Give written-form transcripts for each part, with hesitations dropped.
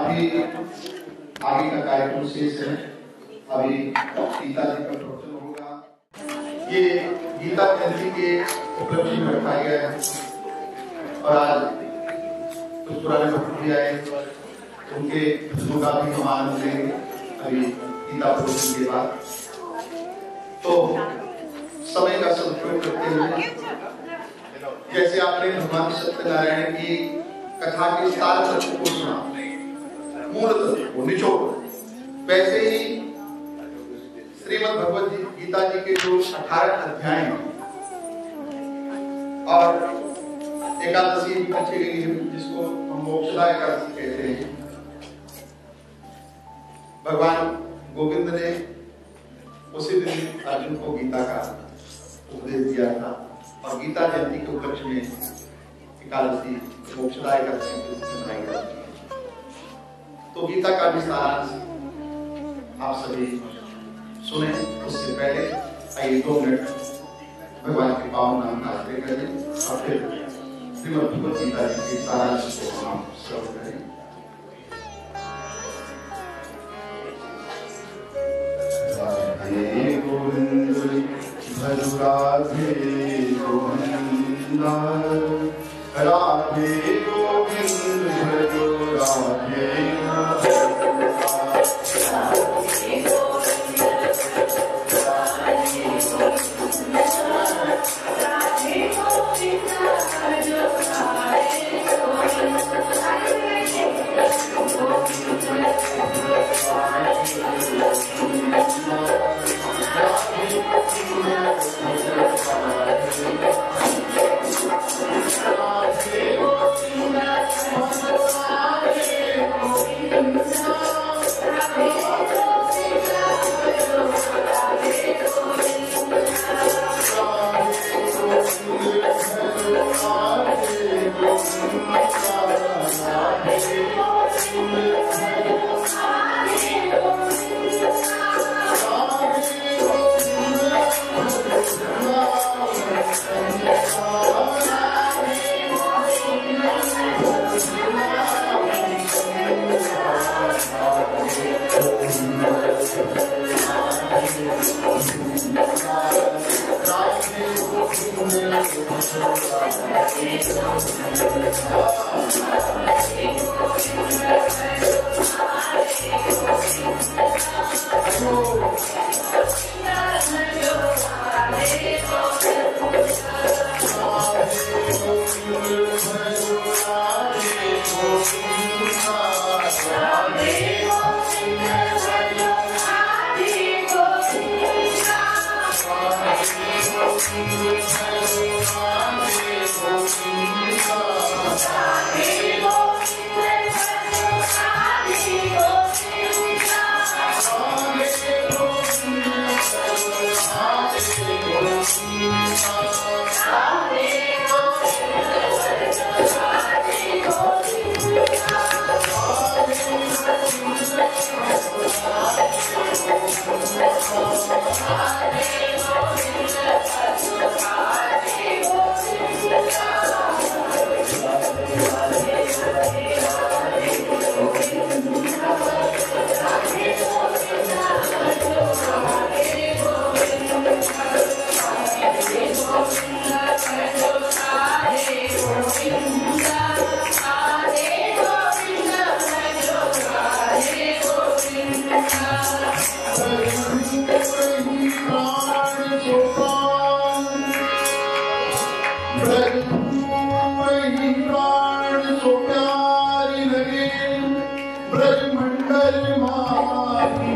अभी आगे का कार्यक्रम शेष है। अभी गीता जी का प्रवचन होगा। ये गीता जयंती के उपलक्ष्य में रखा गया है और आज कुछ पुराने भक्त भी आए, उनके भजनों का भी हम आनंद लेंगे अभी गीता प्रवचन के बाद। तो समय का सदुपयोग करते हुए, जैसे आपने भगवान सत्यनारायण की कथा के सार तत्व को सुना, मूल तत्व को निचोड़, वैसे ही श्रीमद् भगवद गीता जी के जो 18 अध्याय हैं और एकादशी पीछे गई है, जिसको हम मोक्षदा एकादशी कहते हैं। भगवान गोविंद ने उसी दिन अर्जुन को गीता का उपदेश दिया था और गीता जयंती के उपलक्ष्य में एकादशी मोक्षदा एकादशी मनाई जाती है। तो गीता का भी सारांश आप सभी सुने। उससे पहले आइए 2 मिनट भगवान के पावन नाम का आश्रय करें और फिर श्रीमद् भगवद गीता जी के सारांश को हम श्रवण करें। राधे गोविंद भज राधे गोविंद, राधे गोविंद भज राधे Thank you.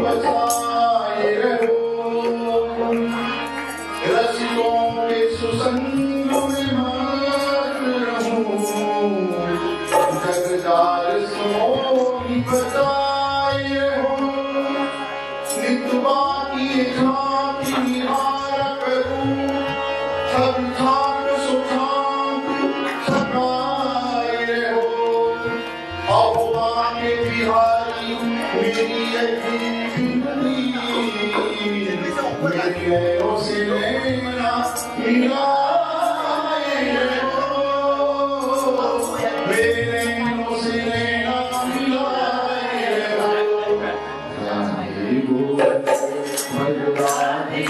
बचाए रहो, रसिकों के सुसंग में मस्त रहूं, जगजार सोनी बचाए रहो, नित्वा की झांकी निहार करूं, सब झांक सुखांक सकाए रहो, अहुआ के बिहारी मेरी अजीबनी, मेरी नैनों से नैना मिलाए रहो, मेरे नैनों से नैना मिलाए रहो, राधे गोविंद राधे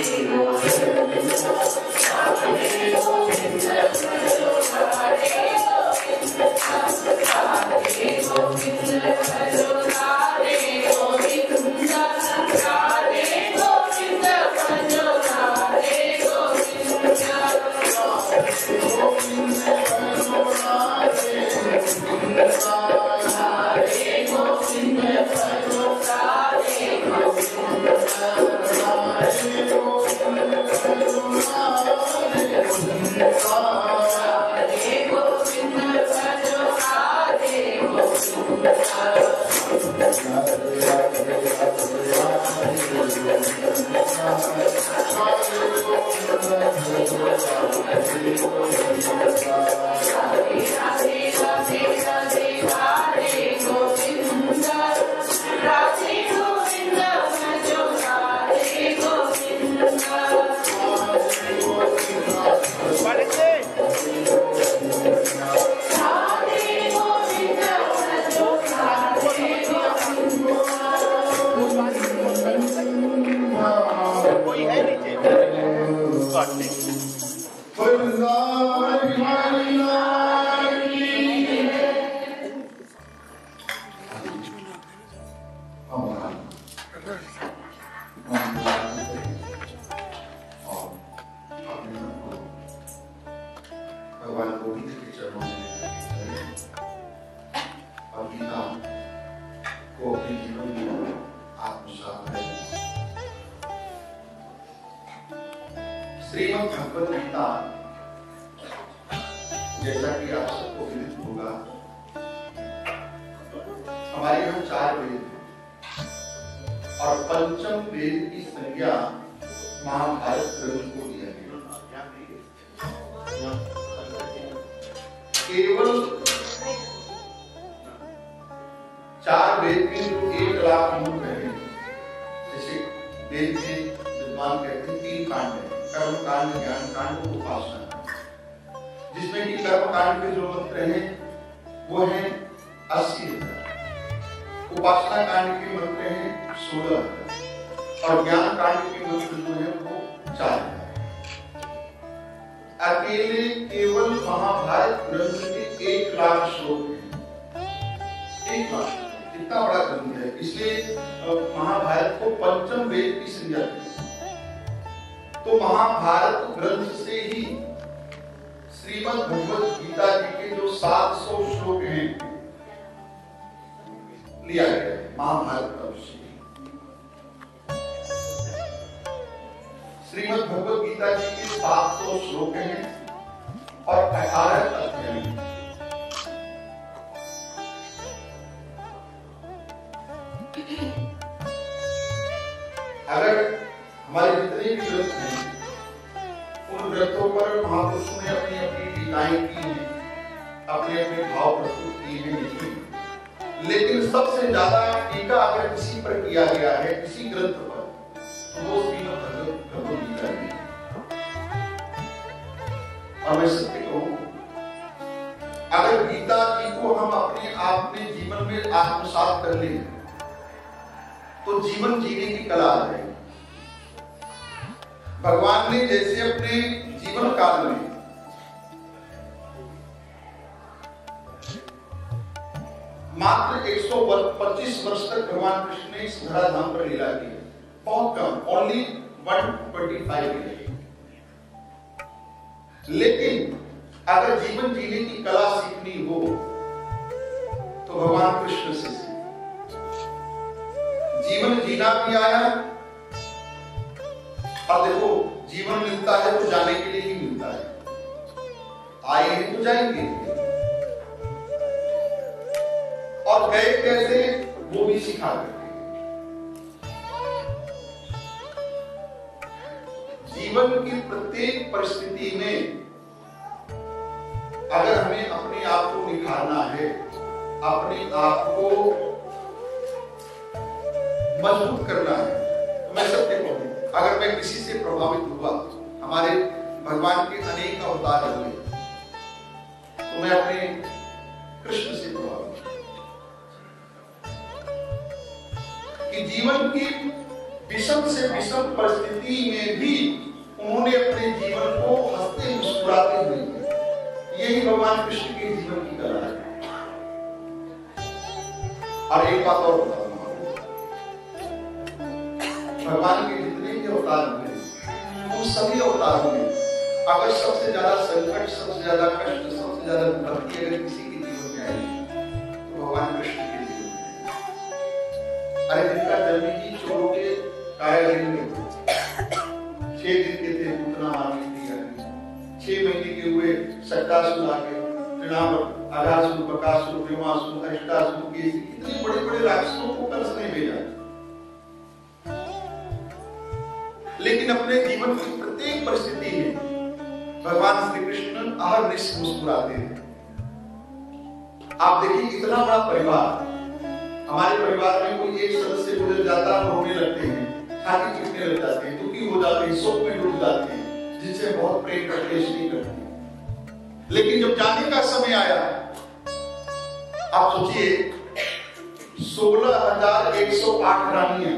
भगवान गोविंद के चरणों में और गीता को अपने जीवन में आत्मसात करें। श्रीमद् भगवद गीता जैसा कि आप सबको विदित होगा, हमारे यहाँ 4 वेद और पंचम वेद की संज्ञा महाभारत ग्रंथ को दिया गया। केवल 4 वेद में जो 1 लाख मंत्र है, जैसे वेद में विद्वान कहते हैं 3 कांड है, कर्म कांड, ज्ञान कांड, उपासना, जिसमें कि कर्म कांड के जो मंत्र हैं वो है 80,000, उपासना कांड के मंत्र हैं 16,000 और ज्ञान कांड के मंत्र जो है वो 4,000। अकेले केवल महाभारत ग्रंथ के 1 लाख श्लोक हैं। 1 लाख इतना बड़ा ग्रंथ है, इसलिए महाभारत को पंचम वेद की संज्ञा दी। तो महाभारत ग्रंथ से ही श्रीमद् भगवद गीता जी के जो 700 श्लोक हैं लिया गया है महाभारत का विषय। श्रीमद् भगवद गीता जी के 700 श्लोक हैं और 18 अध्याय हैं। अगर हमारे जितने भी ग्रंथ हैं उन ग्रंथों पर महापुरुषों ने अपनी अपनी टीकाएं की हैं, अपने अपने भाव प्रस्तुत किए हैं, लिखे, लेकिन सबसे ज्यादा टीका अगर किसी पर किया गया है, किसी ग्रंथ पर, तो वो श्रीमद् भगवद गीता है। और मैं सत्य कहूं, अगर गीता जी को हम अपने आप में जीवन में आत्मसात कर लें तो जीवन जीने की कला आ जाएगी। भगवान ने जैसे अपने जीवन काल में मात्र 125 वर्ष तक भगवान कृष्ण ने इस धराधाम पर लीला की है, बहुत कम, ओनली 125 ईयर। लेकिन अगर जीवन जीने की कला सीखनी हो तो भगवान कृष्ण से जीवन जी जीना भी आया, और देखो जीवन मिलता है तो जाने के लिए ही मिलता है, आए हैं तो जाएंगे, और गए कैसे वो भी सिखा करके। जीवन की प्रत्येक परिस्थिति में अगर हमें अपने आप को निखारना है, अपने आप को मजबूत करना है, तो मैं सबके कहूँ, अगर मैं किसी से प्रभावित हुआ, हमारे भगवान के अनेक अवतार हुए, तो मैं अपने कृष्ण से प्रभावित कि जीवन की विषम से विषम परिस्थिति में भी उन्होंने अपने जीवन को हंसते मुस्कुराते हुए, यही भगवान कृष्ण के जीवन की कला है। और एक बात और बताऊंगा, भगवान के जितने भी अवतार हुए, उन सभी अवतारों में अगर सबसे ज्यादा संकट, सबसे ज्यादा कष्ट, सबसे ज्यादा विपत्ति अगर किसी के जीवन में आई तो भगवान कृष्ण के जीवन में। अरे जिनका जन्म ही चोरों के कारागृह में 6 दिन के थे, पूतना मारने की 6 महीने के हुए, सट्टासुर आ गए, अघासुर, बकासुर, व्योमासुर, अरिष्टासुर, इतने बड़े बड़े राक्षसों को कंस ने भेजा, लेकिन अपने जीवन की प्रत्येक परिस्थिति में भगवान श्री कृष्ण अहर्निश मुस्कुराते हैं। आप देखिए इतना बड़ा परिवार, हमारे परिवार में कोई एक सदस्य गुजर जाता है, रोने लगते हैं, छाती पीटने लग जाते हैं, दुखी हो जाते हैं, शोक में डूब जाते हैं, जिनसे बहुत प्रेम करते, स्नेह करते हैं। लेकिन जब जाने का समय आया, आप सोचिए 16,108 रानियां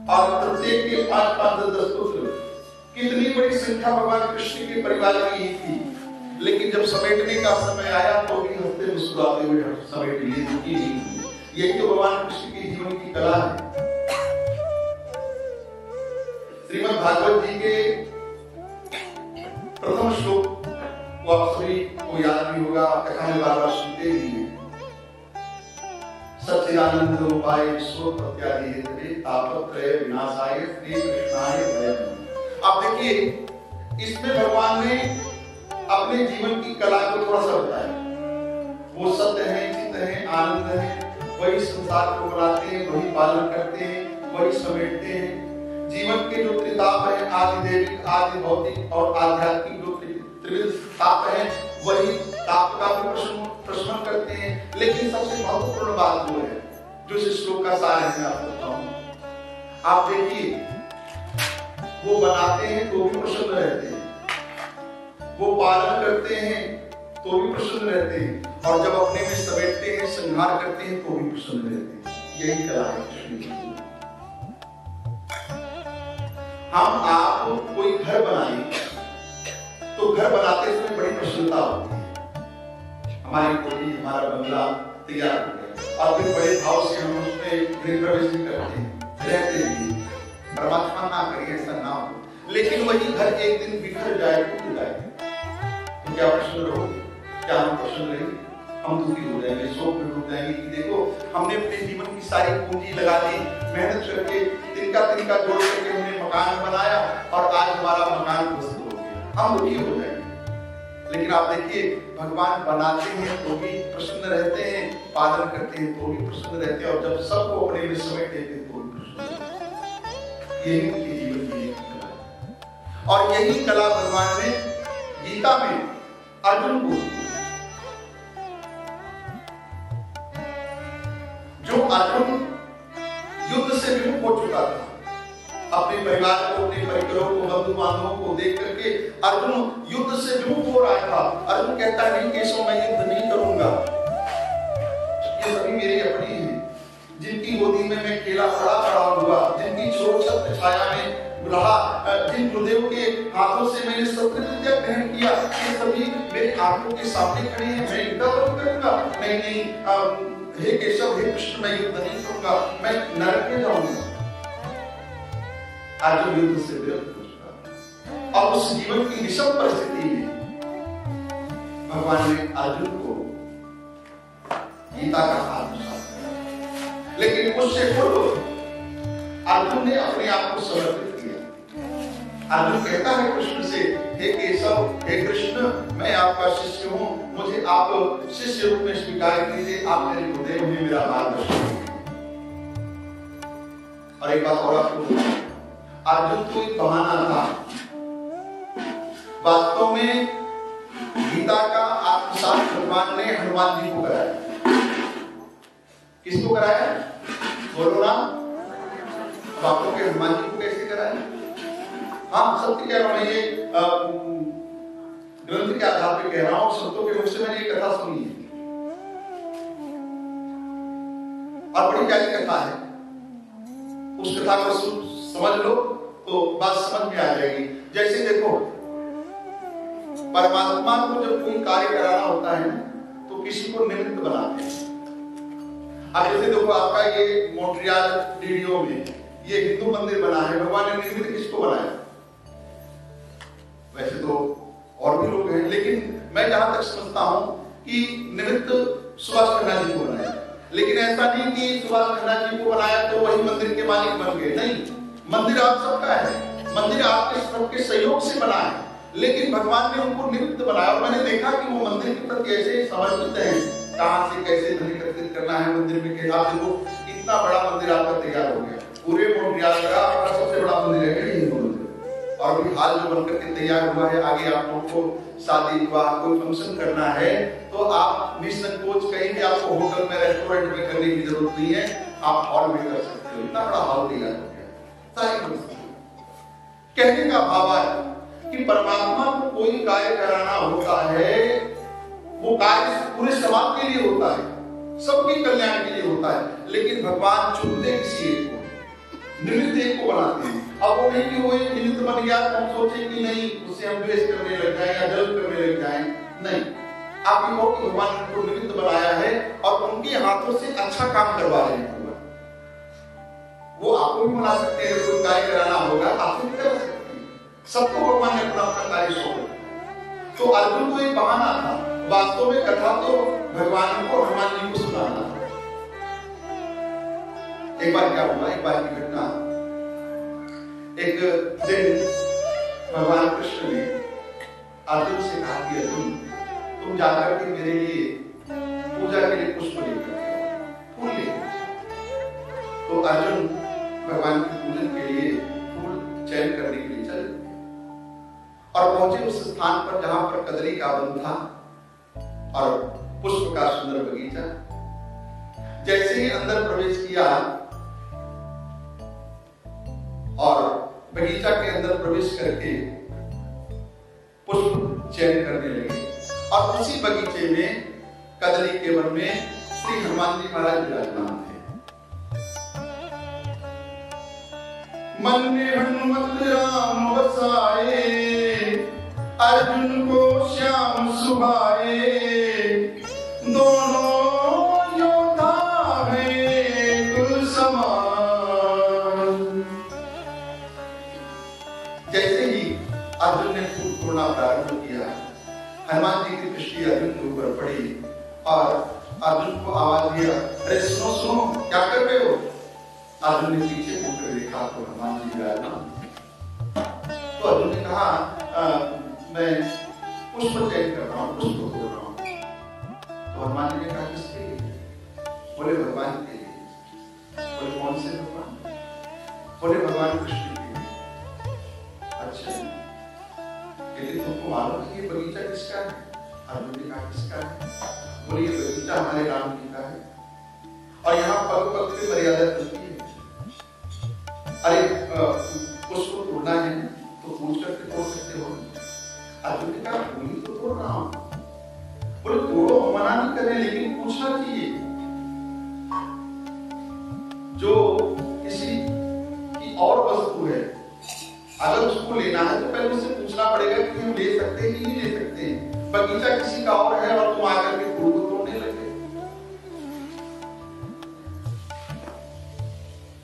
और प्रत्येक के 5-5, 10 पुत्र, कितनी बड़ी संख्या भगवान कृष्ण के परिवार की ही थी। लेकिन जब समेटने का समय आया तो भी हंसते मुस्कुराते हुए समेट लिए, दुखी नहीं हुए। यही तो भगवान कृष्ण के जीवन की कला है। श्रीमद् भागवत जी के प्रथम श्लोक को आप सभी को याद भी होगा, कथा में बार बार सुनते भी हैं। सच्चिदानंद रूपाय विश्व प्रत्यादि हेतवे तापत्रय विनाशाय श्री कृष्णाय वयम्। आप देखिए इसमें भगवान ने अपने जीवन की कला को थोड़ा सा बताया। वो सत्य है, चित्त है, आनंद है, वही संसार को बनाते हैं, वही पालन करते हैं, वही समेटते हैं। जीवन के जो त्रिताप है, आदि दैविक, आदि भौतिक और आध्यात्मिक जो त्रिविध ताप है, वही ताप का भी प्रशमन करते हैं। लेकिन सबसे महत्वपूर्ण बात वो है जो इस श्लोक का सार है, मैं आपको बताऊं। आप देखिए वो बनाते हैं तो भी प्रसन्न रहते हैं, वो पालन करते हैं तो भी प्रसन्न रहते हैं, और जब अपने में समेटते हैं, संहार करते हैं तो भी प्रसन्न रहते हैं। यही कला है कृष्ण की। हम आप कोई घर बनाएंगे तो घर बनाते समय बड़ी प्रसन्नता होती है। हमारी कोठी, हमारा बंगला तैयार हो गया और फिर बड़े भाव से हम उसमें गृह प्रवेश भी करते हैं, रहते हैं। परमात्मा ना करिए ऐसा ना हो, लेकिन वही घर एक दिन बिखर जाए, टूट जाए, तो क्या प्रसन्न रहोगे? क्या हम प्रसन्न रहेंगे? हम दुखी हो जाएंगे, शोक में डूब जाएंगे कि देखो हमने अपने जीवन की सारी पूंजी लगा दी, मेहनत करके तिनका जोड़ करके हमने मकान बनाया और आज हमारा मकान ध्वस्त हो गया, हम दुखी हो जाएंगे। लेकिन आप देखिए भगवान बनाते हैं तो भी प्रसन्न रहते हैं, पालन करते हैं तो भी प्रसन्न रहते हैं, और जब सबको अपने में समेट देते हैं तो भी प्रसन्न रहते हैं। यही उनके जीवन की एक कला है। और यही कला भगवान ने गीता में अर्जुन को, जो अर्जुन युद्ध से विमुख हो चुका था, अपने परिवार को, अपने परिवारों को, बंधु बांधवों को देख करके अर्जुन युद्ध से विमुख हो रहा था। अर्जुन कहता है नहीं केशव, मैं युद्ध नहीं करूंगा, ये सभी मेरे अपने हैं, जिनकी गोदी में मैं खेला पड़ा हुआ, जिनकी छोट छत्र छाया में रहा, जिन गुरुदेव के हाथों से मैंने शस्त्र विद्या ग्रहण किया, ये सभी मेरे आंखों के सामने खड़े हैं, मैं युद्ध करूंगा? नहीं, हे केशव, हे कृष्ण, मैं युद्ध नहीं करूंगा, मैं नरक में जाऊंगा। अर्जुन युद्ध से विरक्त हो चुका, और उस जीवन की विषम परिस्थिति में भगवान ने अर्जुन को गीता का साथ दिया। लेकिन उससे पूर्व अर्जुन ने अपने आप को समर्पित किया। अर्जुन कहता है कृष्ण से, हे केशव, हे कृष्ण, मैं आपका शिष्य हूं, मुझे आप शिष्य रूप में स्वीकार कीजिए, आप मेरे गुरुदेव हैं, मेरा मार्गदर्शन कीजिए। और एक बात और आपको, अर्जुन को एक बहाना था। वास्तव में गीता का आत्मसात भगवान ने हनुमान जी को कराया। किसको कराया? बोलो ना। अब आप लोग के हनुमान जी को कैसे कराया? हाँ, सत्य कह रहा हूं, ये ग्रंथ के आधार पे कह रहा हूं, संतों के मुख से मैंने ये कथा सुनी है और बड़ी प्यारी कथा है। उस कथा को समझ लो तो बात समझ में आ जाएगी। जैसे देखो, परमात्मा को जब कोई कार्य कराना होता है तो किसी को निमित्त बनाते हैं। अब जैसे देखो, आपका ये मॉन्ट्रियल वीडियो में ये हिंदू मंदिर बना है, भगवान ने निमित्त किसको बनाया? वैसे तो और भी लोग हैं, लेकिन मैं जहां तक समझता हूं कि निमित्त सुभाष खन्ना जी को बनाया। लेकिन ऐसा नहीं कि सुभाष खन्ना जी को बनाया तो वही मंदिर के मालिक बन गए, नहीं। मंदिर आप सबका है, मंदिर आपके सबके सहयोग से बना है, लेकिन भगवान ने उनको निमित्त बनाया। और मैंने देखा कि वो मंदिर के प्रति ऐसे समर्पित हैं, कहां से कैसे धन एकत्रित करना है मंदिर में। के आप देखो, इतना बड़ा मंदिर आपका तैयार हो गया, पूरे मॉन्ट्रियल का आपका सबसे बड़ा मंदिर है हिंदू मंदिर। और अभी हाल जो बनकर के तैयार हुआ है, आगे आप लोग को शादी विवाह कोई फंक्शन करना है तो आप निसंकोच कहीं भी, आपको होटल में रेस्टोरेंट में करने की जरूरत नहीं है, आप हॉल में कर सकते हो। इतना बड़ा हॉल तैयार हो गया। सारी कहने का भाव है कि परमात्मा को कोई कार्य कराना होता है, वो कार्य पूरे समाज के लिए होता है, सबके कल्याण के लिए होता है, लेकिन भगवान चुनते किसी एक को, निमित्त एक को बनाते हैं। अब वो नहीं कि वो एक निमित्त बन गया तो हम सोचे कि नहीं उससे हम द्वेष करने लग जाए या जल करने लग जाए, नहीं। आप ये कहो कि भगवान ने उनको निमित्त बनाया है और उनके हाथों से अच्छा काम करवा रहे हैं। वो आपको भी बना सकते हैं, कोई कार्य कराना होगा आपसे भी कर सकते हैं। सबको भगवान ने अपना अपना कार्य सौंपा। तो अर्जुन को एक बहाना था, वास्तव में कथा तो भगवान को, हनुमान जी को सुनाना था। एक बार क्या हुआ, एक बार की घटना, एक दिन भगवान कृष्ण ने अर्जुन से कहा कि अर्जुन, तुम जाकर के मेरे लिए पूजा के लिए पुष्प लेकर फूल लेकर। तो अर्जुन भगवान के पूजन के लिए फूल चयन करने के लिए चले और पहुंचे उस स्थान पर जहां पर कदली का वन था और पुष्प का सुंदर बगीचा। जैसे ही अंदर प्रवेश किया और बगीचा के अंदर प्रवेश करके पुष्प चयन करने लगे, और उसी बगीचे में कदली के वन में श्री हनुमान जी महाराज विराजमान थे। मन में हनुमत राम बसाए, अर्जुन को श्याम सुभाए, दोनों योद्धा हैं कुल समान। जैसे ही अर्जुन ने फूल तोड़ना प्रारंभ किया, हनुमान जी की दृष्टि अर्जुन के ऊपर पड़ी और अर्जुन को आवाज दिया, अरे सुनो सुनो, क्या कर रहे हो? अर्जुन ने पीछे मुड़कर देखा तो हनुमान जी विराजमान। तो अर्जुन ने कहा, मैं पुष्प चयन कर रहा हूँ, पुष्प तोड़ रहा हूँ। तो हनुमान जी ने कहा, किसके लिए? बोले भगवान के लिए। बोले कौन से भगवान? बोले भगवान कृष्ण के लिए। अच्छा, लेकिन तुमको मालूम है ये बगीचा किसका है? अर्जुन ने कहा, किसका है? बोले ये बगीचा हमारे राम जी का है और यहाँ पग पग पे मर्यादा चलती है। अरे पुष्प तोड़ना है तो पूछ करके तोड़ सकते हो। अर्जुन ने कहा, फूल तो तोड़ रहा हूं। बोले तोड़ो, मना नहीं कर रहे, लेकिन पूछना चाहिए। जो किसी की और वस्तु है, अगर उसको लेना है तो पहले उससे पूछना पड़ेगा कि हम ले सकते हैं कि नहीं ले सकते। बगीचा किसी का और है और तुम आकर के फूल को तोड़ने लगे।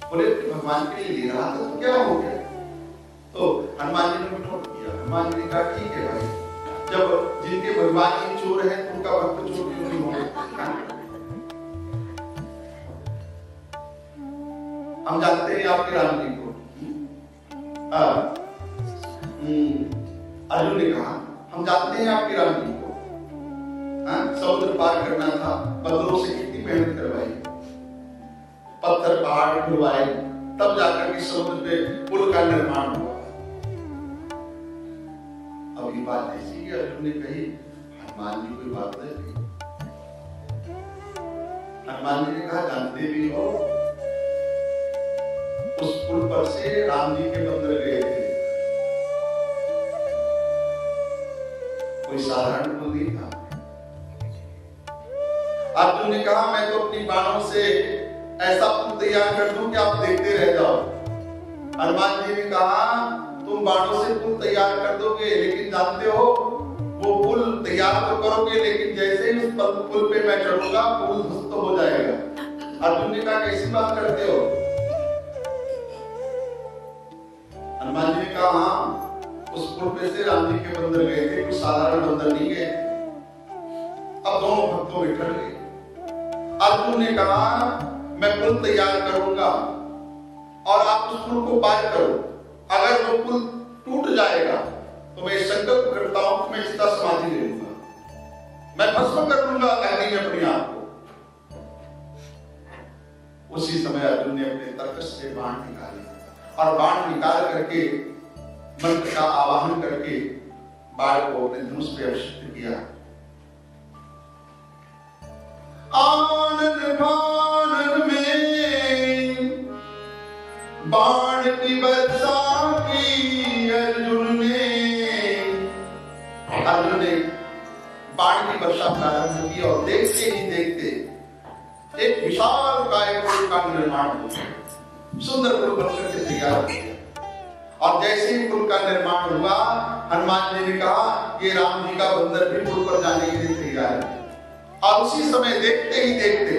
बोले भगवान के लिए ले रहा था तो क्या हो गया? तो हनुमान जी ने नोट किया। हनुमान जी ने कहा, ठीक है भाई, जब जिनके भगवान ही चोर है तो उनका भक्त चोर क्यों नहीं होगा? हम जानते हैं आपके राम जी को। अर्जुन ने कहा हम जानते हैं आपके राम जी को, समुद्र पार करना था, बंदरों से कितनी मेहनत करवाई, पत्थर पहाड़ खुलवाए, तब जाकर के समुद्र पे पुल का निर्माण हुआ। अब ये बात ऐसी कि अर्जुन ने कही हनुमान जी कोई बात नहीं। हनुमान जी ने कहा जानते भी हो उस पुल पर से राम जी के मंदिर गए थे, कोई साधारण पुल नहीं था। अर्जुन ने कहा मैं तो अपनी बाणों से ऐसा पुल तैयार कर दूं कि आप देखते रह जाओ। हनुमान जी ने कहा तुम बाणों से पुल तैयार कर दोगे, लेकिन जानते हो वो पुल तैयार तो करोगे, लेकिन जैसे ही उस पुल पे मैं चढ़ूंगा पुल ध्वस्त हो जाएगा। अर्जुन ने कहा कैसी बात करते हो? हनुमान जी ने कहा हाँ, उस पुल पे से राम जी के मंदिर गए थे, कुछ साधारण मंदिर नहीं गए। अब दोनों भक्तों में ठहर गए। अर्जुन ने कहा मैं पुल तैयार करूंगा और आप उस पुल को पार करो, अगर वो पुल टूट जाएगा तो मैं संकल्प करता हूं कि मैं इसका समाधि ले लूंगा, मैं भस्म कर लूंगा अग्नि में अपने आप को। उसी समय अर्जुन ने अपने तर्कस से बाण निकाले और बाण निकाल करके मंत्र का आवाहन करके बाण को अपने धनुष पे अभिषिक्त किया। आनंद भानन में बाण की वर्षा की अर्जुन ने बाण की वर्षा प्रारंभ की और देखते ही देखते एक विशाल काय पुल का निर्माण हुआ। सुंदर पुल बनकर के तैयार हो गया और जैसे ही पुल का निर्माण हुआ हनुमान जी ने कहा ये राम जी का बंदर भी पुल पर जाने के लिए तैयार है। और उसी समय देखते ही देखते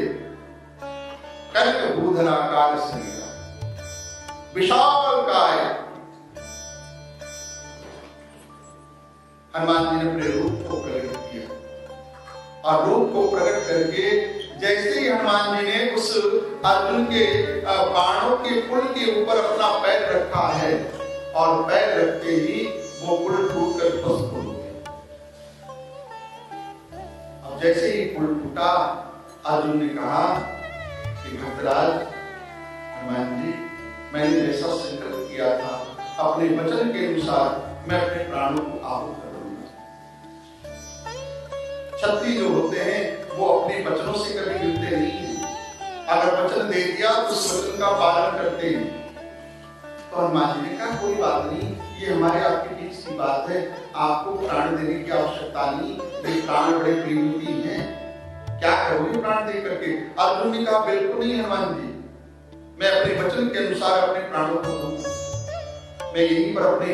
कनक भूधराकार शरीर, विशाल काय, हनुमान जी ने अपने रूप को प्रकट किया और रूप को प्रकट करके जैसे ही हनुमान जी ने उस अर्जुन के बाणों के पुल के ऊपर अपना पैर रखा है और पैर रखते ही वो पुल टूट कर ध्वस्त हो गया। अब जैसे ही पुल टूटा अर्जुन ने कहा कि भक्तराज हनुमान जी, मैंने जैसा संकल्प किया था अपने वचन के अनुसार मैं अपने प्राणों को आहुत कर दूंगा। क्षत्रिय जो होते हैं वो अपने वचनों से कभी गिरते नहीं हैं। अगर वचन दे दिया तो उस वचन का पालन करते हैं। तो हनुमान जी ने कहा कोई बात नहीं, ये हमारे आपके बीच की बात है, आपको प्राण देने की आवश्यकता नहीं, ये प्राण बड़े कीमती हैं, क्या करोगे प्राण दे करके? अर्जुन ने कहा बिल्कुल नहीं हनुमान जी, मैं अपने वचन के अनुसार अपने प्राणों को दूंगा, मैं यहीं पर अपने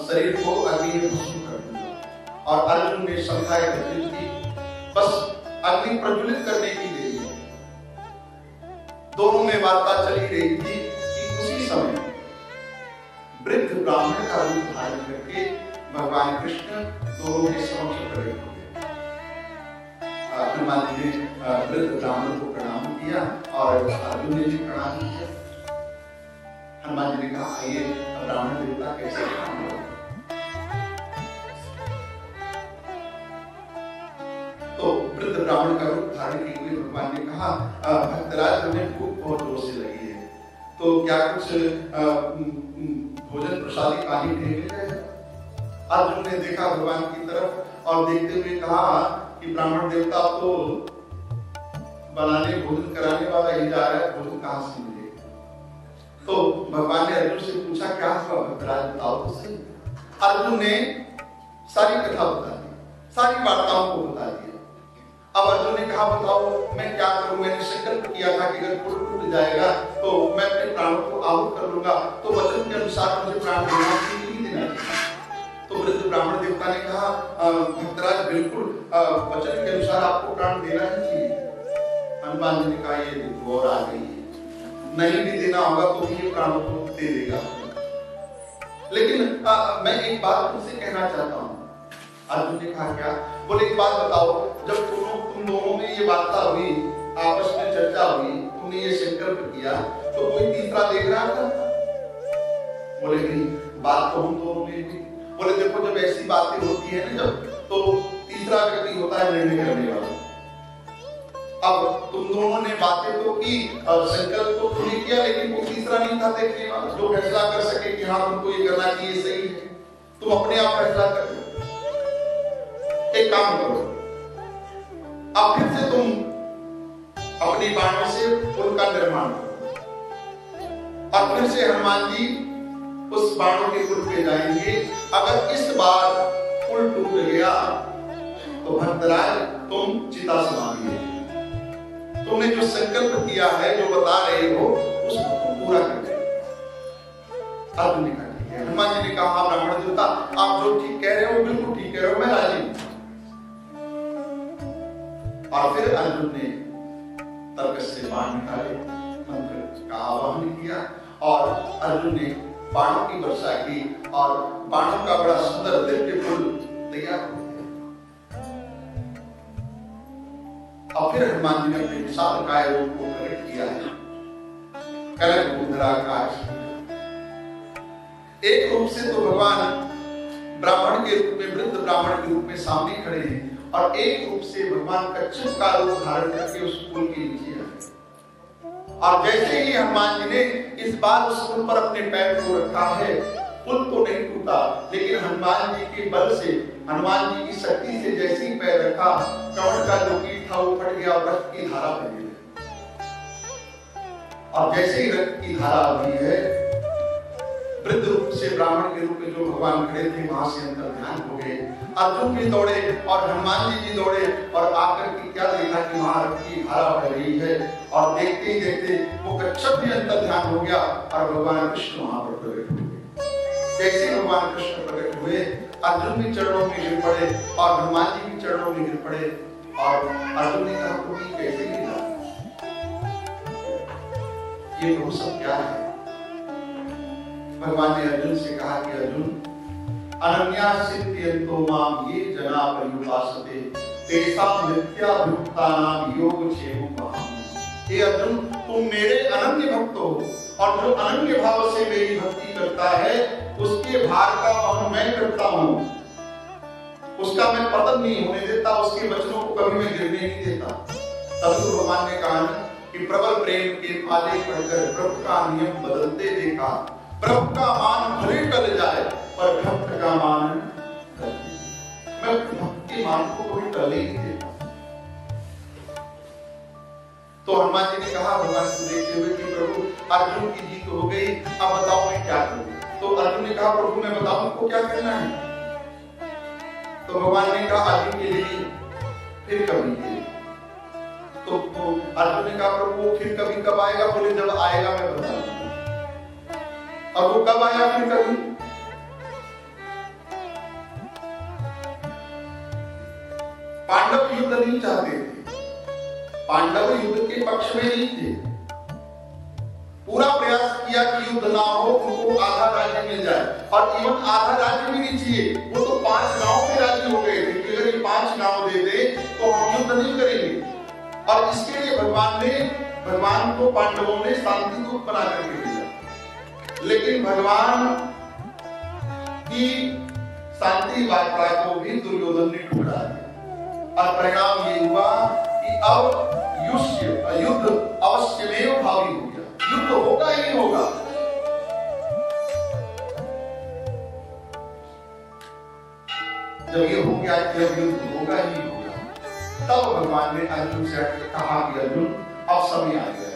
शरीर को अग्नि में भस्म कर दूंगा। और अर्जुन ने शंखा एकत्रित की, बस अग्नि प्रज्वलित करने की देरी है। दोनों में वार्ता चली रही थी कि उसी समय वृद्ध ब्राह्मण का रूप धारण करके भगवान कृष्ण दोनों के समक्ष प्रकट हो गए। हनुमान जी ने वृद्ध ब्राह्मण को प्रणाम किया और अर्जुन ने भी प्रणाम किया। हनुमान जी ने कहा आइए ब्राह्मण देवता कैसे प्रणाम हो। तो वृद्ध ब्राह्मण का रूप धारण किए हुए भगवान ने कहा भक्तराज हमें भूख बहुत जोर से लगी है, तो क्या कुछ भोजन प्रसादी पानी नहीं मिल जाएगा? अर्जुन ने देखा भगवान की तरफ और देखते हुए कहा कि ब्राह्मण देवता तो बनाने भोजन कराने वाला ही जा रहा है, भोजन कहां से मिलेगा? तो भगवान ने अर्जुन से पूछा क्या हुआ भक्तराज बताओ तो सही। अर्जुन ने सारी कथा बता दी, सारी वार्ताओं को बता दिया। अब अर्जुन ने कहा बताओ मैं क्या करूं, मैंने संकल्प किया था कि अगर पुल टूट जाएगा तो मैं अपने प्राणों को आहुत कर लूंगा, तो वचन के अनुसार मुझे प्राण देना चाहिए नहीं देना चाहिए? तो वृद्ध ब्राह्मण देवता ने कहा भक्तराज बिल्कुल वचन के अनुसार आपको प्राण देना ही चाहिए। हनुमान जी ने कहा ये और आ गई है, नहीं भी देना होगा तो भी ये प्राणों को दे देगा। लेकिन मैं एक बात तुमसे कहना चाहता हूँ। अर्जुन ने कहा क्या? बोले एक बात बताओ, जब तुम दोनों में ये वार्ता हुई, आपस में चर्चा हुई, तुमने ये संकल्प किया, तो कोई झगड़ा करता? बोले नहीं, बात तो हम दोनों में हुई। बोले देखो, जब ऐसी बातें होती है ना, जब तो तीसरा व्यक्ति होता है निर्णय करने वाला। अब तुम दोनों ने बातें तो की और संकल्प तो खुली किया, लेकिन वो तीसरा नहीं था देखने वाला जो फैसला कर सके कि हाँ तुमको ये करना चाहिए, सही है। तुम अपने आप फैसला कर लो। एक काम करो, अब फिर से तुम अपनी बाणों से पुल का निर्माण करो और फिर से हनुमान जी उस बाणों के पुल पे जाएंगे। अगर इस बार पुल टूट गया तो भक्तराज तुम चिता समाधिए। तुमने जो संकल्प किया है, जो बता रहे हो, उसको तुम पूरा कर दो। अर्जुन ने कहा ठीक है। हनुमान जी ने कहा हाँ ब्राह्मण देवता, आप जो ठीक कह रहे हो बिल्कुल ठीक कह रहे हो, मैं राजी हूं। और फिर अर्जुन ने तर्क से बाण निकाले, मंत्र का आवाहन किया और अर्जुन ने बाणों की वर्षा की और बाणों का बड़ा सुंदर दिव्य पुल तैयार हो गया। और फिर हनुमान जी ने अपने विशालकाय रूप को प्रकट किया है, कनक कुंडलाकाश। एक रूप से तो भगवान ब्राह्मण के रूप में, वृद्ध ब्राह्मण के रूप में सामने खड़े हैं, और एक रूप से भगवान कच्छप का रूप धारण करके उस पुल के नीचे आए। और जैसे ही हनुमान जी ने इस बार उस पुल पर अपने पैर को रखा है, पुल तो नहीं टूटा, लेकिन हनुमान जी के बल से, हनुमान जी की शक्ति से जैसे ही पैर रखा, कमर का जो कीट था वो फट गया और रक्त की धारा बह गई। और जैसे ही रक्त की धारा हुई है, वृद्ध रूप से ब्राह्मण के रूप में जो भगवान खड़े थे वहां से अंतर ध्यान हो गए। अर्जुन भी दौड़े और हनुमान जी भी दौड़े और आकर के क्या देखा कि वहां रक्त की धारा बह रही है। और देखते ही देखते वो कच्छप भी अंतर ध्यान हो गया और भगवान कृष्ण वहां पर प्रकट हुए। जैसे भगवान कृष्ण प्रकट हुए, अर्जुन भी चरणों में गिर पड़े और हनुमान जी भी चरणों में गिर पड़े। और अर्जुन ने कहा प्रभु कैसे गिरा, ये प्रभु सब क्या है? भगवान ने अर्जुन से कहा कि अर्जुन, अनन्यासित्यन्तो माम ये जना पर्युपासते तेषां नित्याभियुक्तानां योगक्षेमं वहामि। हे अर्जुन, तुम मेरे अनन्य भक्त हो और जो अनन्य भाव से मेरी भक्ति करता है उसके भार का वहन मैं करता हूं, उसका मैं पतन नहीं होने देता, उसके वचनों को कभी मैं गिरने नहीं देता। तब तो भगवान ने कहा कि प्रबल प्रेम के पाले पढ़कर प्रभु का नियम बदलते देखा। प्रभु का मान भले टल जाए पर भक्त का मान मैं भक्त के मान को कभी टले नहीं देता। तो हनुमान जी ने कहा भगवान को देखते हुए कि प्रभु अर्जुन की जीत हो गई, अब बताओ मैं क्या करूं? तो अर्जुन ने कहा प्रभु मैं बताऊं आपको क्या करना है? तो भगवान ने कहा अर्जुन के लिए फिर कभी के लिए। तो अर्जुन ने कहा प्रभु फिर कभी कब आएगा? बोले जब आएगा मैं बताऊंगा। और वो कब आया फिर कभी? पांडव युद्ध नहीं चाहते थे, पांडव युद्ध के पक्ष में नहीं थे। पूरा प्रयास किया कि युद्ध ना हो, उनको आधा राज्य मिल जाए, और इवन आधा राज्य भी नहीं चाहिए, वो तो 5 गांव पे राज्य हो गए थे कि अगर ये 5 गांव दे दे तो हम युद्ध नहीं करेंगे। और इसके लिए भगवान को पांडवों ने शांति दूत बना करके भेजा। लेकिन भगवान की शांति वार्ता को भी दुर्योधन ने ठुकरा दिया और परिणाम ये हुआ कि अब युद्ध अवश्यमेव भावी हो गया, युद्ध होगा ही होगा। जब ये हो गया कि अब युद्ध होगा ही होगा, तब भगवान ने अर्जुन से कहा कि अर्जुन अब समय आ गया,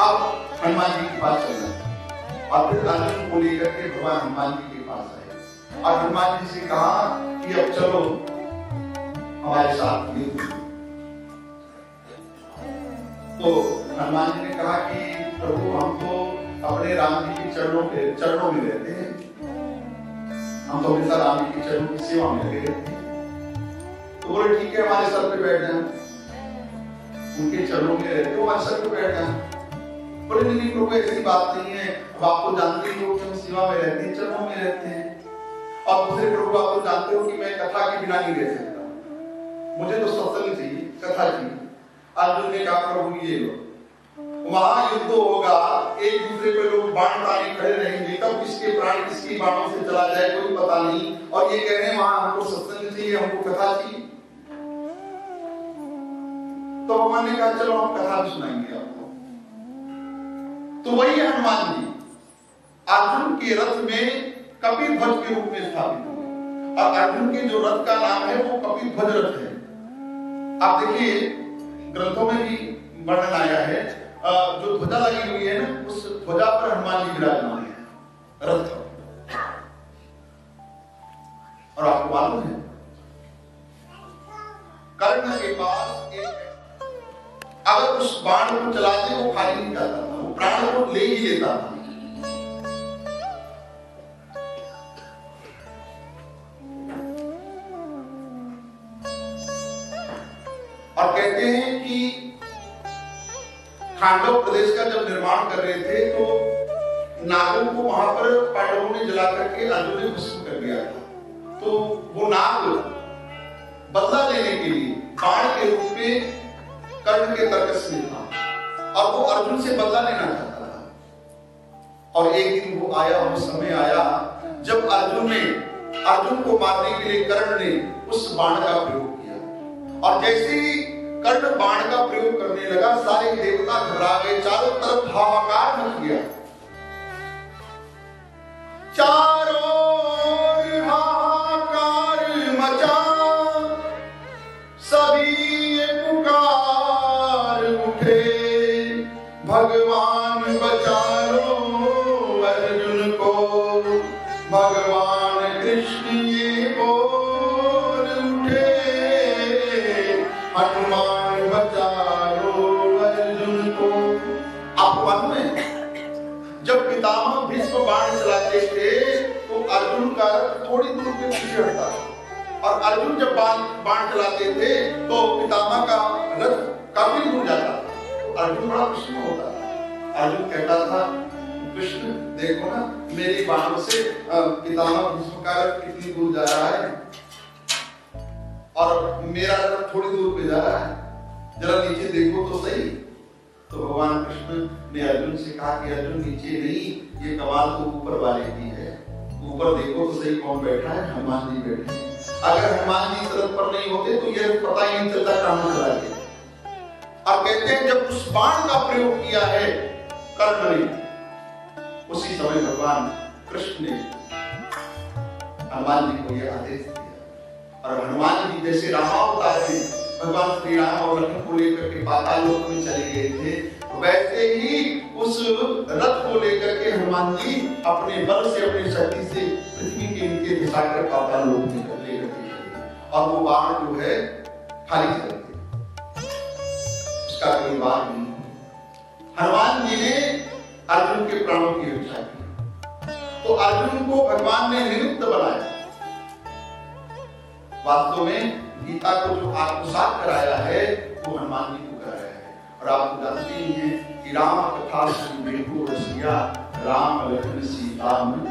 अब हनुमान जी के पास चलना है। और फिर अर्जुन को लेकर के भगवान हनुमान जी के पास आए और हनुमान जी से कहा कि अब चलो हमारे साथ युद्ध। तो हनुमान जी ने कहा कि प्रभु हम तो अपने राम जी के चरणों में रहते हैं, हम तो हमेशा राम जी के चरणों की सेवा में लगे रहते हैं। तो बोले ठीक है हमारे सर पे बैठ जाए, उनके चरणों में रहते हो हमारे सर पे बैठ जाए। बोले नहीं प्रभु ऐसी बात नहीं है, अब आप तो जानते ही हो कि हम सेवा में रहते हैं, चरणों में रहते हैं। और दूसरे प्रभु आप तो जानते हो कि मैं कथा के बिना नहीं रह सकता, मुझे तो सत्संग चाहिए, कथा चाहिए। अर्जुन ने कहा प्रभु ये लो, वहां युद्ध होगा, एक दूसरे पे लोग बाण ताने खड़े रहेंगे, तब किसके प्राण किसकी बाणों से चला जाए कोई पता नहीं। और ये कह रहे हैं वहां हमको सत्संग चाहिए, हमको कथा चाहिए। तो भगवान ने कहा चलो हम कथा भी सुनाएंगे आपको। तो वही हनुमान जी अर्जुन के रथ में कपिध्वज के रूप में स्थापित हुए। और अर्जुन के जो रथ का नाम है वो कपिध्वज रथ है। आप देखिए ग्रंथों में भी वर्णन आया है, जो ध्वजा लगी हुई है ना, उस ध्वजा पर हनुमान जी विराजमान है रथ पर। और आपको मालूम है कर्ण के पास एक, अगर उस बाण को चलाते वो खाली नहीं जाता था, वो प्राण को ले ही लेता था। और कहते हैं कि खांडव प्रदेश का जब निर्माण कर रहे थे तो नागों को वहां पर पांडवों ने जला करके अर्जुन ने भस्म कर दिया था। तो वो नाग बदला लेने के लिए बाण के रूप में कर्ण के तर्कस में था और वो अर्जुन से बदला लेना चाहता था। और एक दिन वो आया, वो समय आया जब अर्जुन को मारने के लिए कर्ण ने उस बाण का प्रयोग किया। और जैसे ही कर्ण बाण का प्रयोग करने लगा, सारे देवता घबरा गए, चारों तरफ हाहाकार मच गया। चारों ओर हाहाकार मचा, सभी पुकार उठे, भगवान बचा लो अर्जुन को, भगवान कृष्ण ये बोल उठे, हनुमान बचा लो अर्जुन को। आपको मालूम है जब पितामह भीष्म बाण चलाते थे तो अर्जुन का रथ थोड़ी दूर पे पीछे हटता था, और अर्जुन जब बाण चलाते थे तो पितामह का रथ काफी दूर जाता था। अर्जुन बड़ा प्रसन्न होता था। अर्जुन कहता था कृष्ण देखो ना मेरी बाणों से पितामह भीष्म का रथ कितनी दूर जा रहा है और मेरा रथ थोड़ी दूर पे जा रहा है, जरा नीचे देखो तो सही। तो भगवान कृष्ण ने अर्जुन से कहा कि अर्जुन नीचे नहीं, ये कमाल तो ऊपर वाले की है, ऊपर देखो तो सही कौन बैठा है, हनुमान जी बैठे हैं। अगर हनुमान जी रथ पर नहीं होते तो ये पता ही नहीं चलता कहां चला गया। और कहते हैं जब उस बाण का प्रयोग किया है कर्ण ने, उसी समय भगवान कृष्ण ने हनुमान जी को यह आदेश दिया। और हनुमान जी जैसे रामावतार में भगवान श्री राम और लक्ष्मण को लेकर के पाताल लोक में चले गए थे, वैसे ही उस रथ को लेकर के हनुमान जी अपने बल से अपनी शक्ति से पृथ्वी के नीचे घिसाकर पाताल लोक में लेकर के चले, और वो बाण जो है खाली चल गया, उसका कोई बाण नहीं। हनुमान जी ने अर्जुन के प्राणों की रक्षा की, तो अर्जुन को भगवान ने निमित्त बनाया। वास्तव में गीता को जो आत्मसात कराया है वो हनुमान जी को कराया है। और आप जानते ही हैं कि राम कथा सुनिबेहु रसिया, राम लखन सीता मन,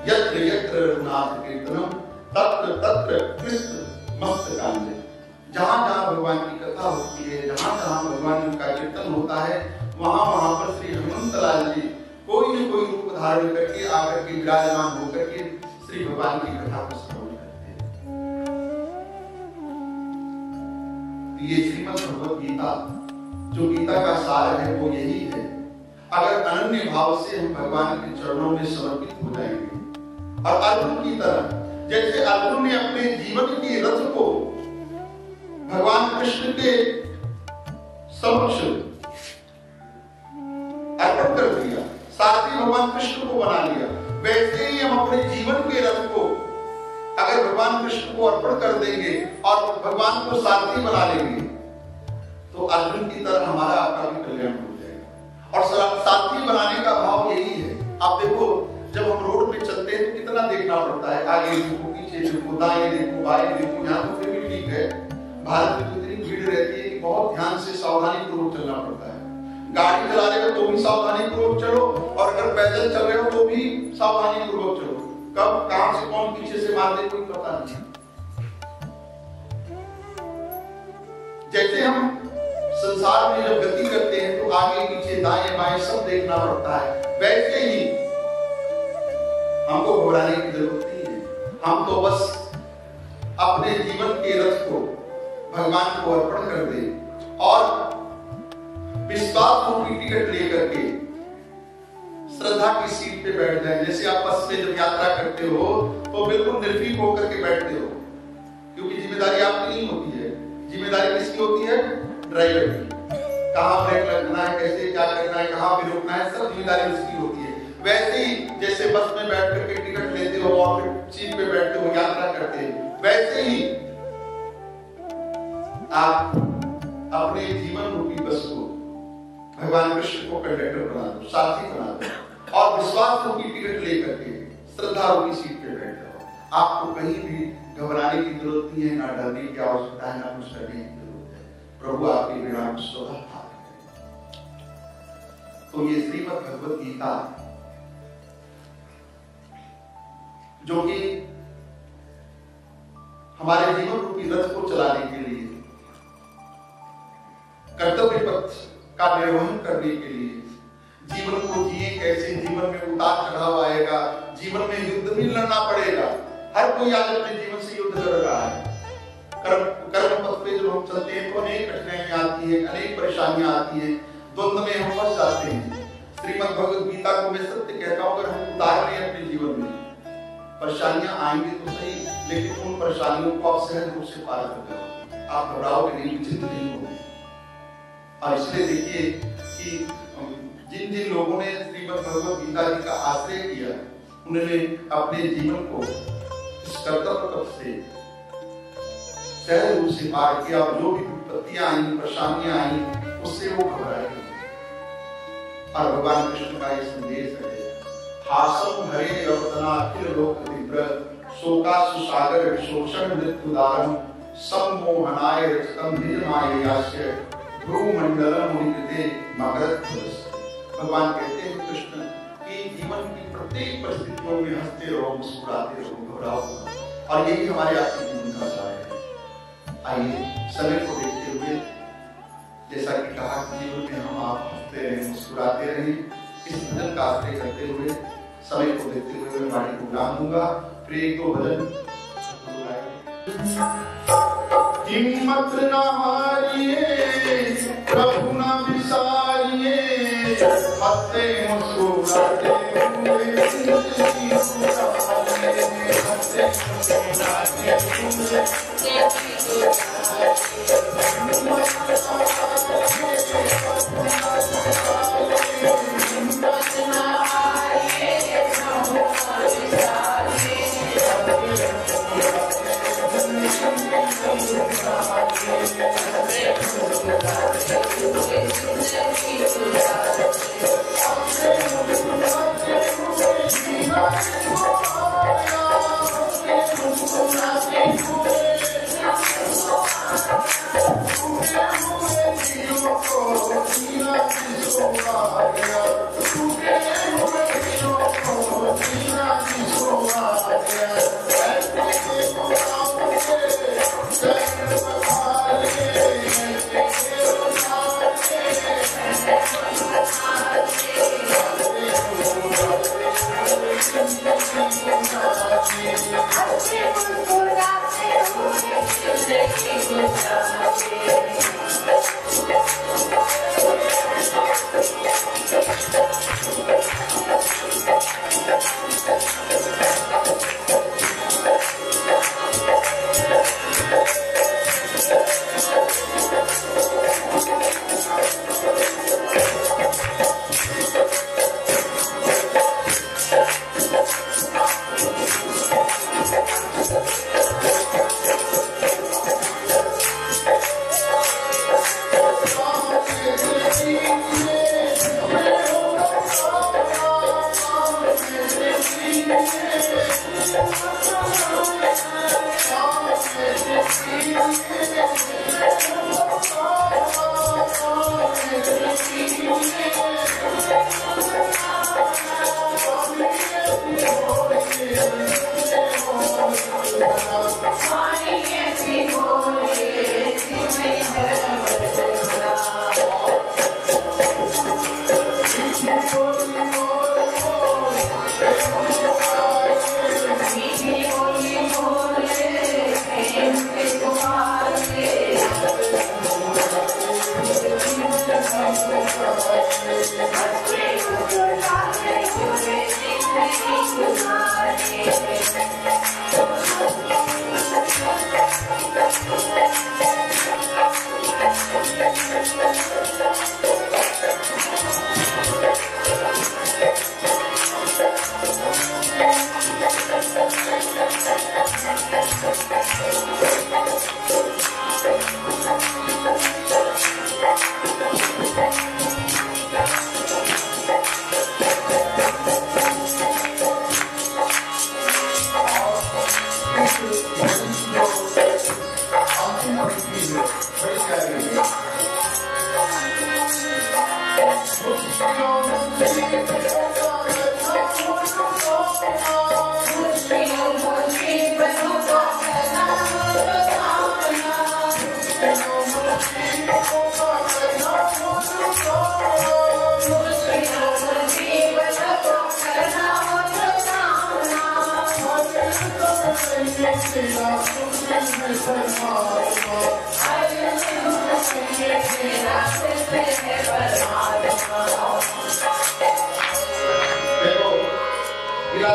यत्र यत्र रघुनाथ कीर्तनम तत्र तत्र कृष्ण मस्तकांजलि। जहां जहां भगवान की कथा होती है, जहां जहां भगवान का कीर्तन होता है, वहां वहां पर श्री हनुमंत लाल जी कोई न कोई रूप धारण करके आकर के विराजमान होकर के श्री भगवान की कथा को श्रवण करते हैं। ये श्रीमद् भगवद गीता जो गीता का सार है वो यही है। अगर अनन्य भाव से हम भगवान के चरणों में समर्पित हो जाएंगे और अर्जुन की तरह, जैसे अर्जुन ने अपने जीवन के रथ को भगवान कृष्ण के समक्ष अर्पण कर दिया, साथ ही भगवान कृष्ण को बना लिया, वैसे ही हम अपने जीवन के रथ को अगर भगवान कृष्ण को अर्पण कर देंगे और भगवान को सारथी बना लेंगे तो अर्जुन की तरह हमारा आपका भी कल्याण हो जाएगा। और सारथी बनाने का भाव यही है। आप देखो जब हम रोड पे चलते हैं तो कितना देखना पड़ता है, आगे देखो, पीछे देखो, दाएं देखो, बाएं देखो। यहाँ तो फिर भी ठीक है, भारत में तो इतनी भीड़ रहती है कि बहुत ध्यान से सावधानी पूर्वक चलना पड़ता है। गाड़ी चला रहे हो तो भी सावधानी पूर्वक चलो, और अगर पैदल चल रहे हो तो भी सावधानी पूर्वक चलो। कब कहां से कौन पीछे से मार दे कोई पता नहीं। जैसे हम संसार में जब गति करते दाएं बाएं सब देखना पड़ता है, वैसे ही हमको घबराने की जरूरत नहीं है। हम तो बस अपने जीवन के रथ को भगवान को अर्पण कर दें और विश्वास रूपी टिकट लेकर के श्रद्धा की सीट पे बैठ जाए। जैसे आप बस में जब यात्रा करते हो तो बिल्कुल निर्भीक होकर के बैठते हो, क्योंकि जिम्मेदारी आपकी नहीं होती है, जिम्मेदारी किसकी होती है? ड्राइवर की। कहाँ ब्रेक लगना है, कैसे क्या करना है, कहाँ पे रुकना है, सब जिम्मेदारी उसकी होती है। वैसे ही जैसे बस में बैठ करके टिकट लेते हो और फिर सीट पे बैठते हो, यात्रा करते हो, वैसे ही आप अपने जीवन रूपी बस को भगवान कृष्ण को कंडक्टर बना दो, साथी बना दो और विश्वास रूपी टिकट लेकर के श्रद्धा रूपी सीट पे बैठ जाओ। आपको कहीं भी घबराने की जरूरत नहीं है, ना डरने की आवश्यकता है, ना कुछ करने की जरूरत है। प्रभु आपके विराम स्वतः हाथ करें। तो ये श्रीमद् भगवद गीता जो कि हमारे जीवन रूपी रथ को चलाने के लिए, कर्तव्य पथ का निर्वहन करने के लिए, जीवन को जिए कैसे, जीवन में उतार चढ़ाव आएगा, जीवन में युद्ध भी लड़ना पड़ेगा। हर कोई आज अपने जीवन से युद्ध लड़ रहा है। कर्म पथ पे जब हम चलते हैं तो अनेक कठिनाइयां आती है, अनेक परेशानियां आती है, द्वंद्व में हम फंस जाते हैं। श्रीमद् भगवद गीता को मैं सत्य कहता हूं, अगर हम उतार रहे हैं अपने जीवन में, परेशानियां आएंगी तो सही, लेकिन उन परेशानियों को आप सहज रूप से पार कर जाओगे, आप घबराओगे नहीं, विचलित नहीं होगे। और इसलिए देखिए कि जिन जिन लोगों ने श्रीमद् भगवद गीता जी का आश्रय किया, उन्होंने अपने जीवन को इस कर्तव्य पथ से सहज रूप से पार किया और जो भी विपत्तियां आई, परेशानियां आई, उससे वो घबराए। और भगवान कृष्ण का ये संदेश है, हासम हरे अवतना अखिल लोक दिव्य शोका सुसागर शोषण मृत्युदारम सम्मोहनाय रचितम निज मायास्य भ्रूमंडलम मुनिकृते मकरत तुलसी। भगवान कहते हैं कृष्ण कि जीवन की प्रत्येक परिस्थितियों में हंसते रहो, मुस्कुराते रहो, घबराओ मत। और यही हमारे आपके जीवन का सार है। आइए समय को देखते हुए, जैसा कि कहा, जीवन में हम आप हंसते रहें, मुस्कुराते रहें, इस भजन का आश्रय करते हुए, समय को देखते हुए मैं वाणी को विराम दूंगा। फिर एक दो भजन हिम्मत न हारिए, प्रभु न विसारिए, हंसते मुस्कुराते हुए जिंदगी गुजारिए, हंसते मुस्कुराते हुए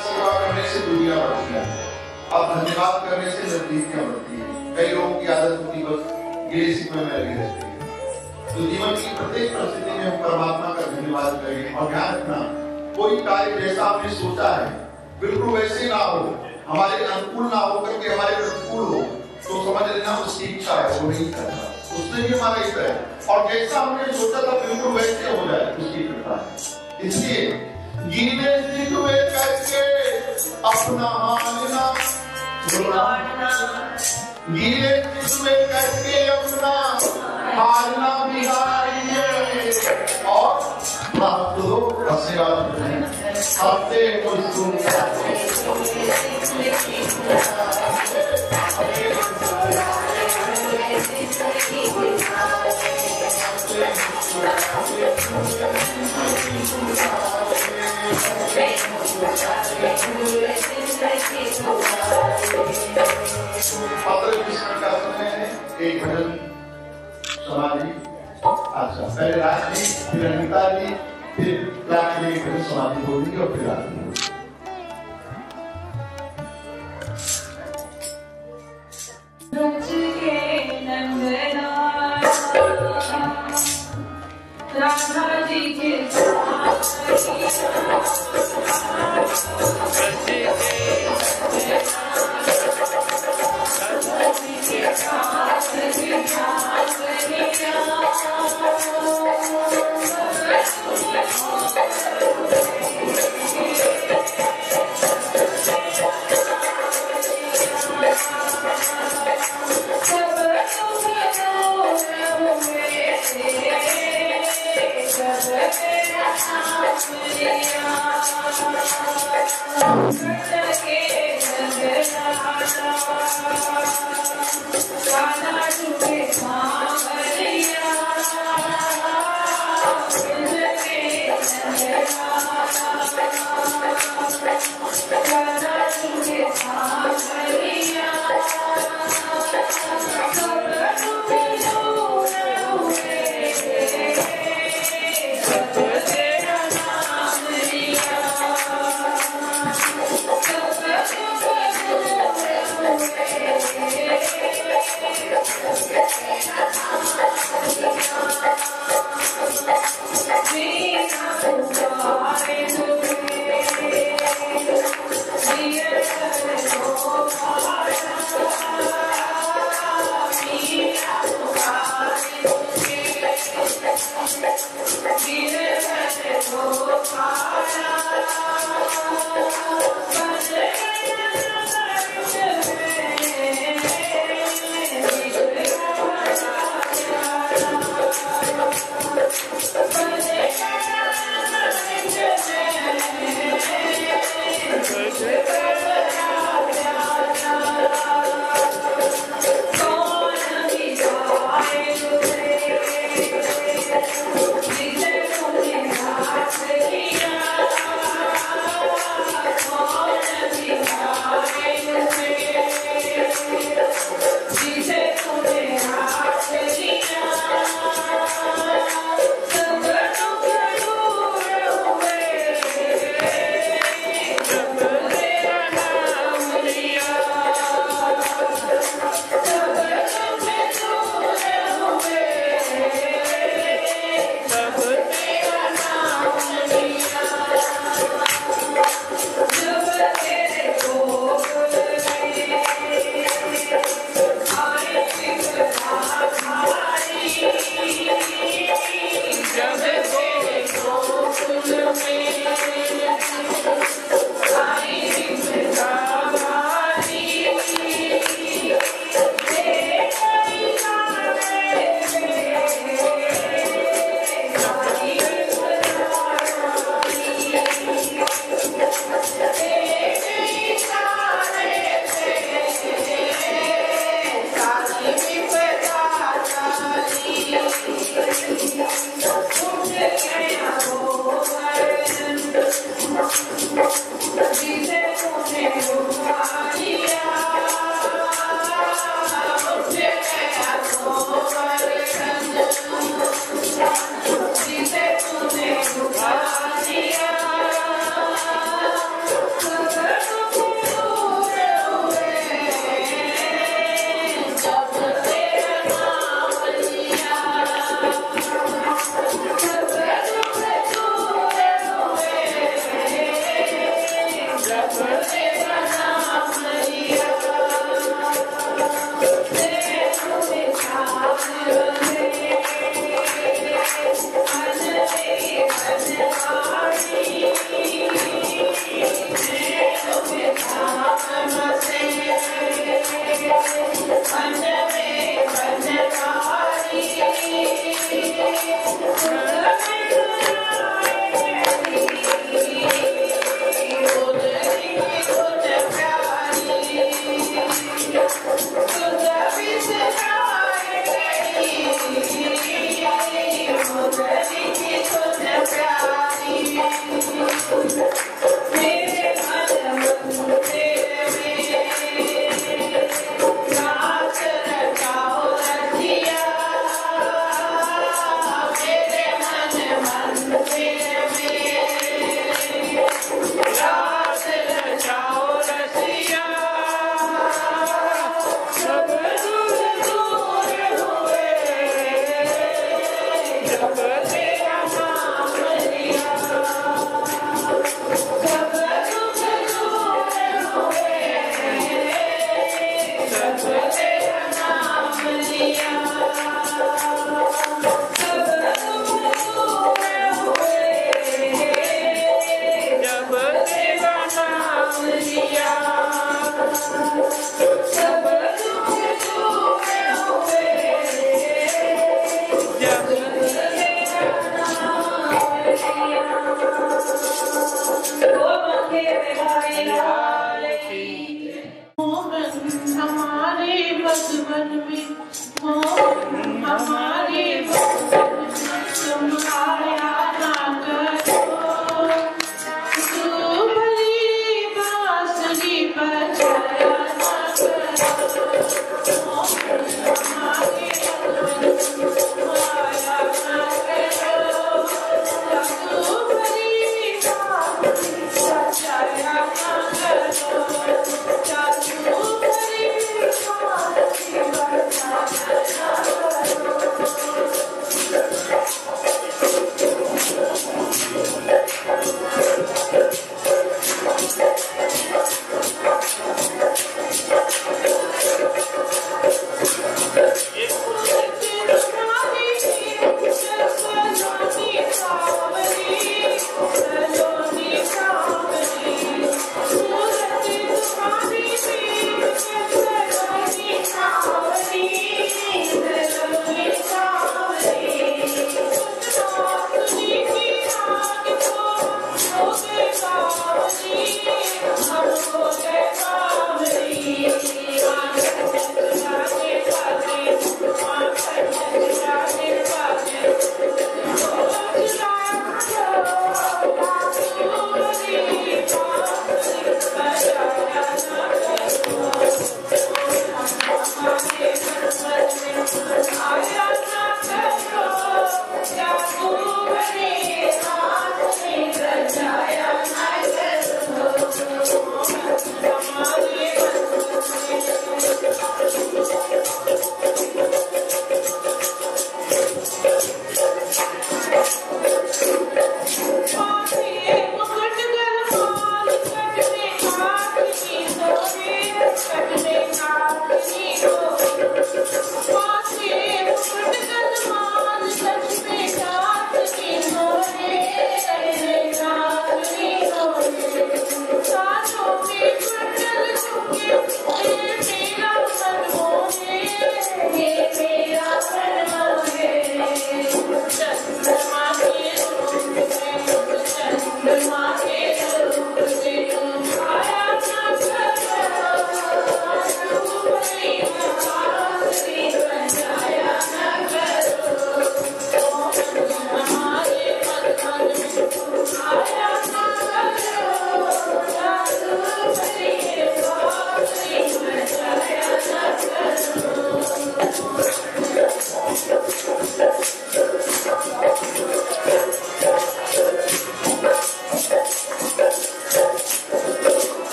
सेवा करने से दुनिया बढ़ती है, अब धन्यवाद करने से नजदीकियां बढ़ती है। कई लोगों की आदत होती बस गिले शिकवे में लगी रहती है। तो जीवन की प्रत्येक परिस्थिति में हम परमात्मा का धन्यवाद करें और ध्यान रखना, कोई कार्य जैसा आपने सोचा है बिल्कुल वैसे ना हो, हमारे अनुकूल ना हो करके हमारे प्रतिकूल हो, तो समझ लेना उसकी इच्छा है, वो नहीं करता, उसने भी हमारा इच्छा है। और जैसा हमने सोचा था बिल्कुल वैसे हो जाए, उसकी कृपा है। इसलिए गिले शिकवे करके अपना हाल ना बिगाड़ना, गिले शिकवे करके अपना हाल ना बिगाड़िए और प्राप्त हो आशीर्वाद अपने एक भजन समाधि, अच्छा पहले राजनी, फिर अनिता जी, फिर लाख में एक भजन समाधि होगी और फिर राजनी। राधा जी के Thank you.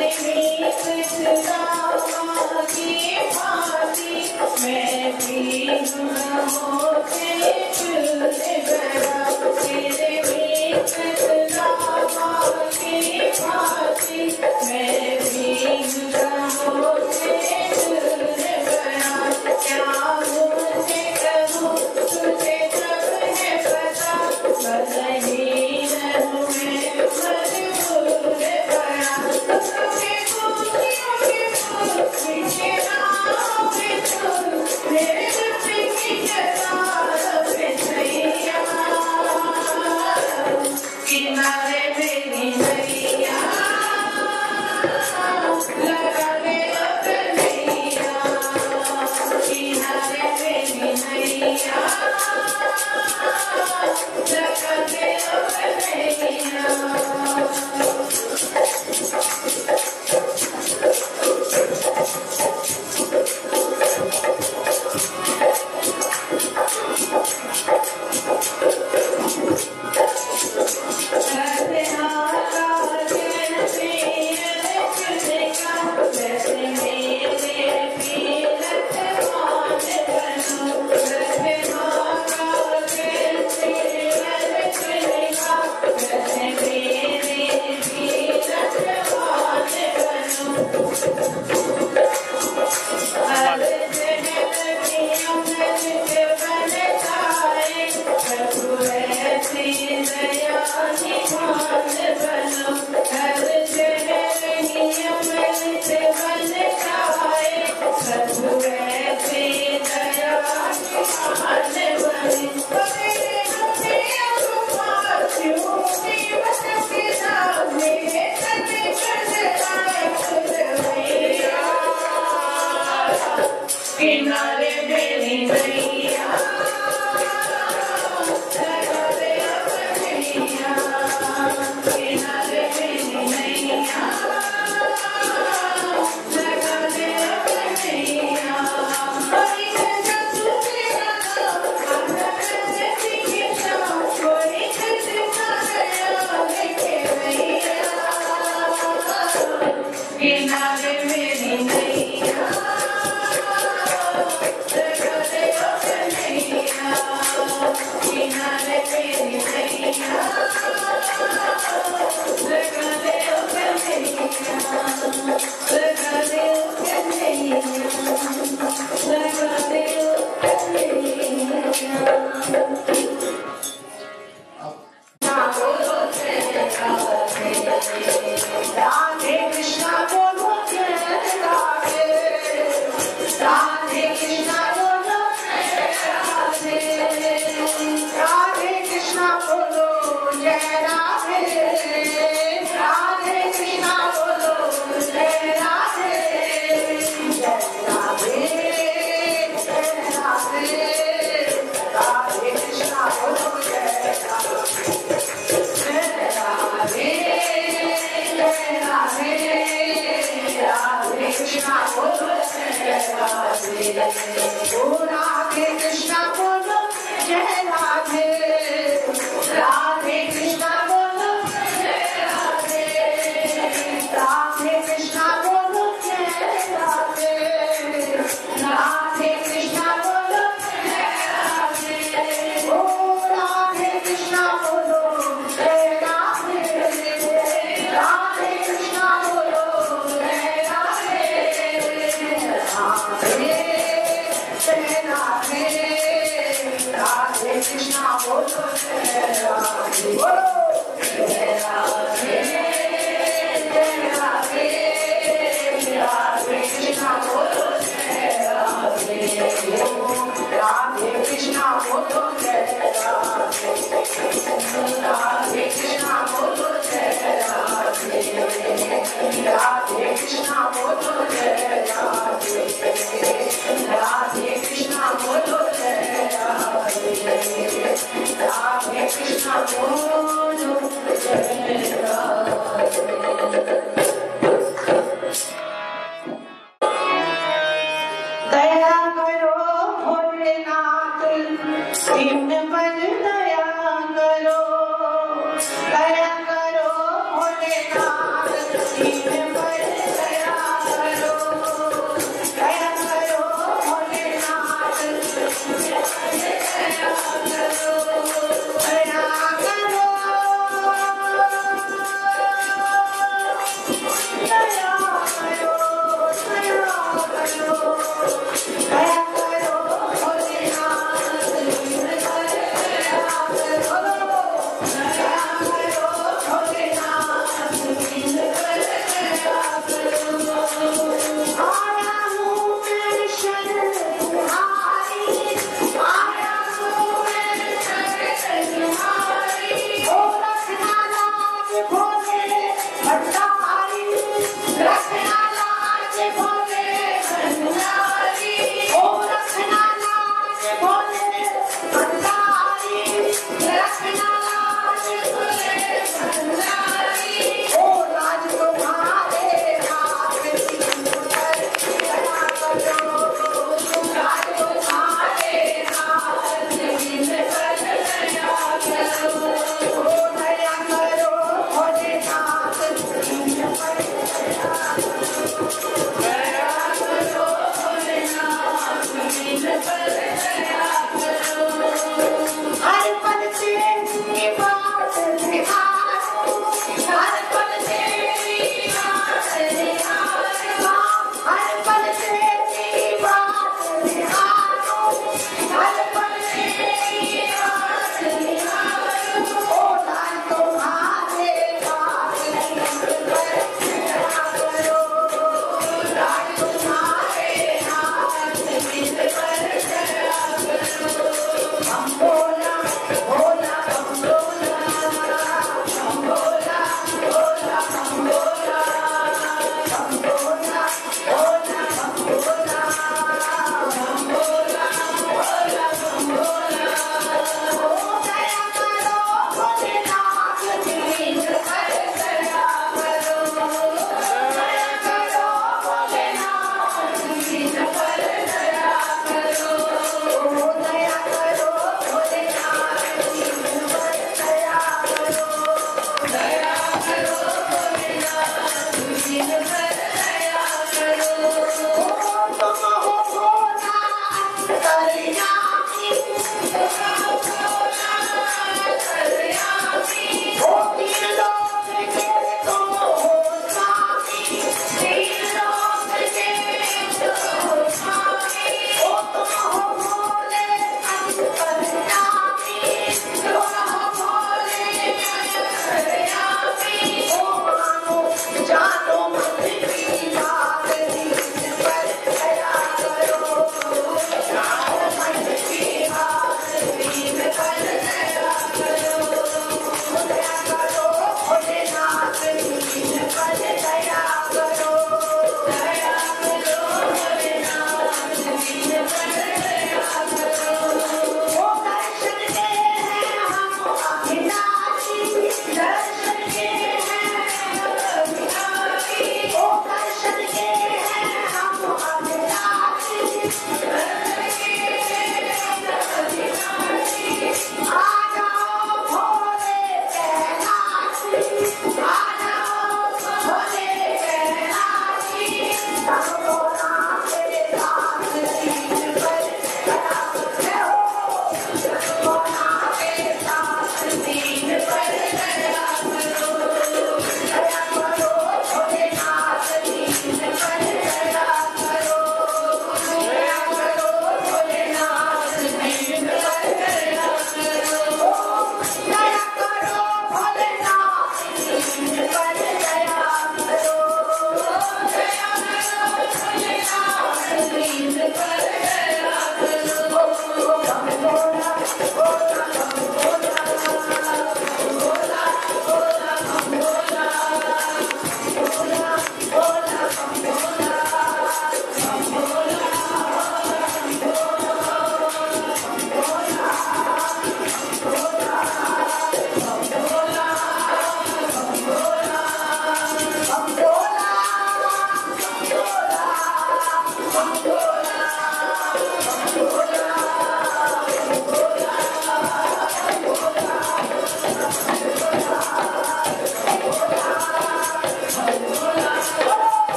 Krishna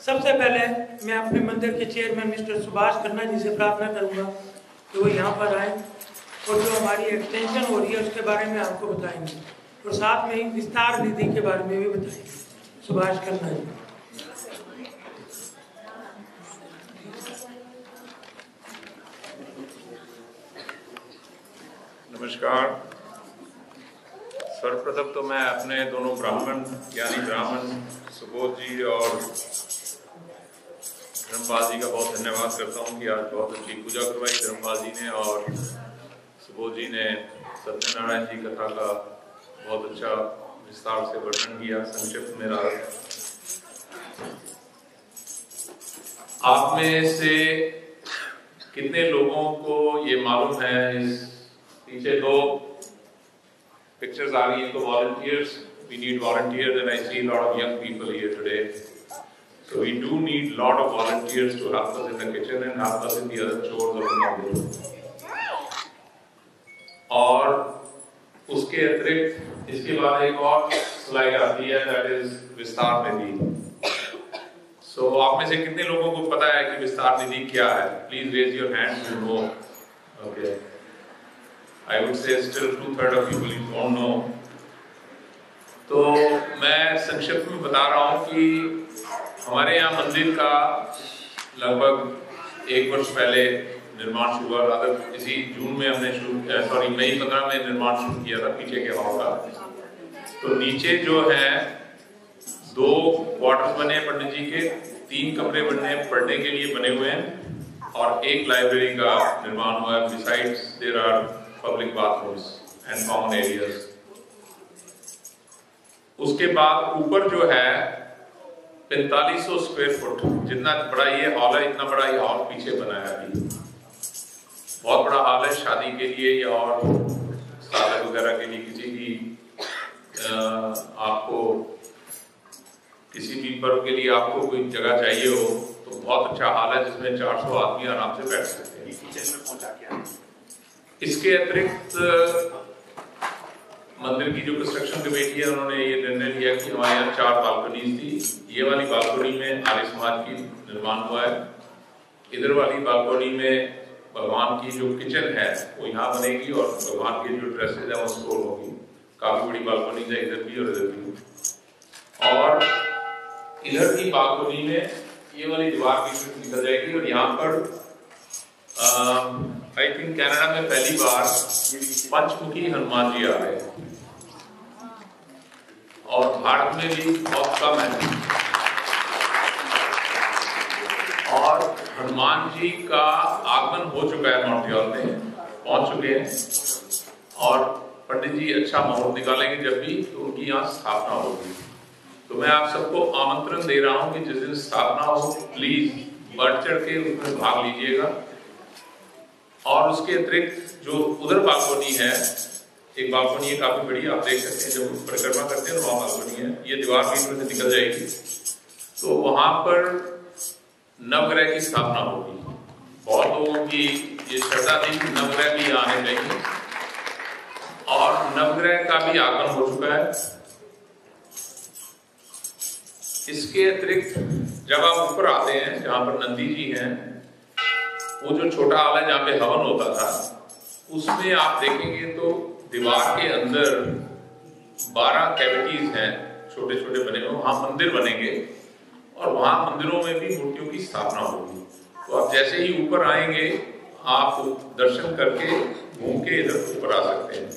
सबसे पहले मैं अपने मंदिर के चेयरमैन मिस्टर सुभाष खन्ना जी से प्रार्थना करूंगा कि वो यहाँ पर आए और जो हमारी एक्सटेंशन हो रही है उसके बारे में आपको बताएंगे और साथ में ही विस्तार निधि के बारे में भी बताएंगे। सुभाष खन्ना जी। नमस्कार। सर्वप्रथम तो मैं अपने दोनों ब्राह्मण यानी ब्राह्मण सुबोध जी और धर्मपाल जी का बहुत धन्यवाद करता हूँ कि आज बहुत अच्छी पूजा करवाई धर्मपाल जी ने और सुबोध जी ने सत्यनारायण जी कथा का बहुत अच्छा विस्तार से वर्णन किया। संक्षिप्त में रहा। आप में से कितने लोगों को ये मालूम है, इस पीछे दो पिक्चर्स आ रही हैं तो volunteers, we need volunteers and I see a lot of young people here today. So we do need a lot of volunteers to help us in the kitchen and help us in the other chores of the मंदिर। और उसके अतिरिक्त इसके बाद एक और slide आती है that is विस्तार निधि। So आप में से कितने लोगों को पता है कि विस्तार निधि क्या है? Please raise your hands to know. Okay. I would say still 2/3 of people don't know. तो मैं संक्षिप्त में बता रहा हूँ कि हमारे यहाँ मंदिर का लगभग 1 वर्ष पहले निर्माण शुरू हुआ। इसी जून में हमने मई 15 में निर्माण शुरू किया था पीछे के हॉल का। तो नीचे जो है 2 क्वार्टर्स बने हैं पंडित जी के, 3 कमरे बने पढ़ने के लिए बने हुए हैं और 1 लाइब्रेरी का निर्माण हुआ है। Besides there are public bathrooms and common areas. उसके बाद ऊपर जो है 4500 स्क्वायर फुट, जितना बड़ा ये हॉल है इतना बड़ा ये हॉल पीछे बना है अभी। बहुत बड़ा हॉल है शादी के लिए या और सादत वगैरह के लिए, किसी भी आपको किसी भी पर्व के लिए आपको कोई जगह चाहिए हो तो बहुत अच्छा हॉल है जिसमें 400 आदमी आराम से बैठ सकते हैं। इसके अतिरिक्त मंदिर की जो कंस्ट्रक्शन कमेटी है उन्होंने ये निर्णय लिया कि हमारे यहाँ 4 बालकनीज थी। ये वाली बालकनी में आर्य समाज की निर्माण हुआ है, इधर वाली बालकनी में भगवान की जो किचन है वो यहाँ बनेगी और भगवान की जो ड्रेसेज है वो स्टोर होगी। काफी बड़ी बालकनी है इधर भी और इधर भी। और इधर की बालकनी में ये वाली दीवार बीच में निकल जाएगी और यहाँ पर आई थिंक कनाडा में पहली बार पंचमुखी हनुमान जी आ रहे हैं और भारत में भी बहुत कम है। और हनुमान जी का आगमन हो चुका है, मॉन्ट्रियल में पहुंच चुके हैं और पंडित जी अच्छा मुहूर्त निकालेंगे जब भी तो उनकी यहाँ स्थापना होगी। तो मैं आप सबको आमंत्रण दे रहा हूं कि जिस दिन स्थापना हो प्लीज बढ़ चढ़ के उसमें भाग लीजिएगा। और उसके अतिरिक्त जो उधर बालकनी है, एक बालकनी है काफी बड़ी, आप देख सकते हैं जब परिक्रमा करते हैं वहां बालकनी है, ये दीवार बीच में से निकल जाएगी तो वहां पर नवग्रह की स्थापना होगी। बहुत लोगों की ये श्रद्धा थी कि नवग्रह भी आने चाहिए और नवग्रह का भी आगमन हो चुका है। इसके अतिरिक्त जब आप ऊपर आते हैं जहां पर नंदी जी हैं, वो जो छोटा हॉल है जहाँ पे हवन होता था उसमें आप देखेंगे तो दीवार के अंदर 12 कैविटीज हैं छोटे छोटे बने हुए, वहां मंदिर बनेंगे और वहां मंदिरों में भी मूर्तियों की स्थापना होगी। तो आप जैसे ही ऊपर आएंगे आप दर्शन करके घूम के इधर ऊपर आ सकते हैं।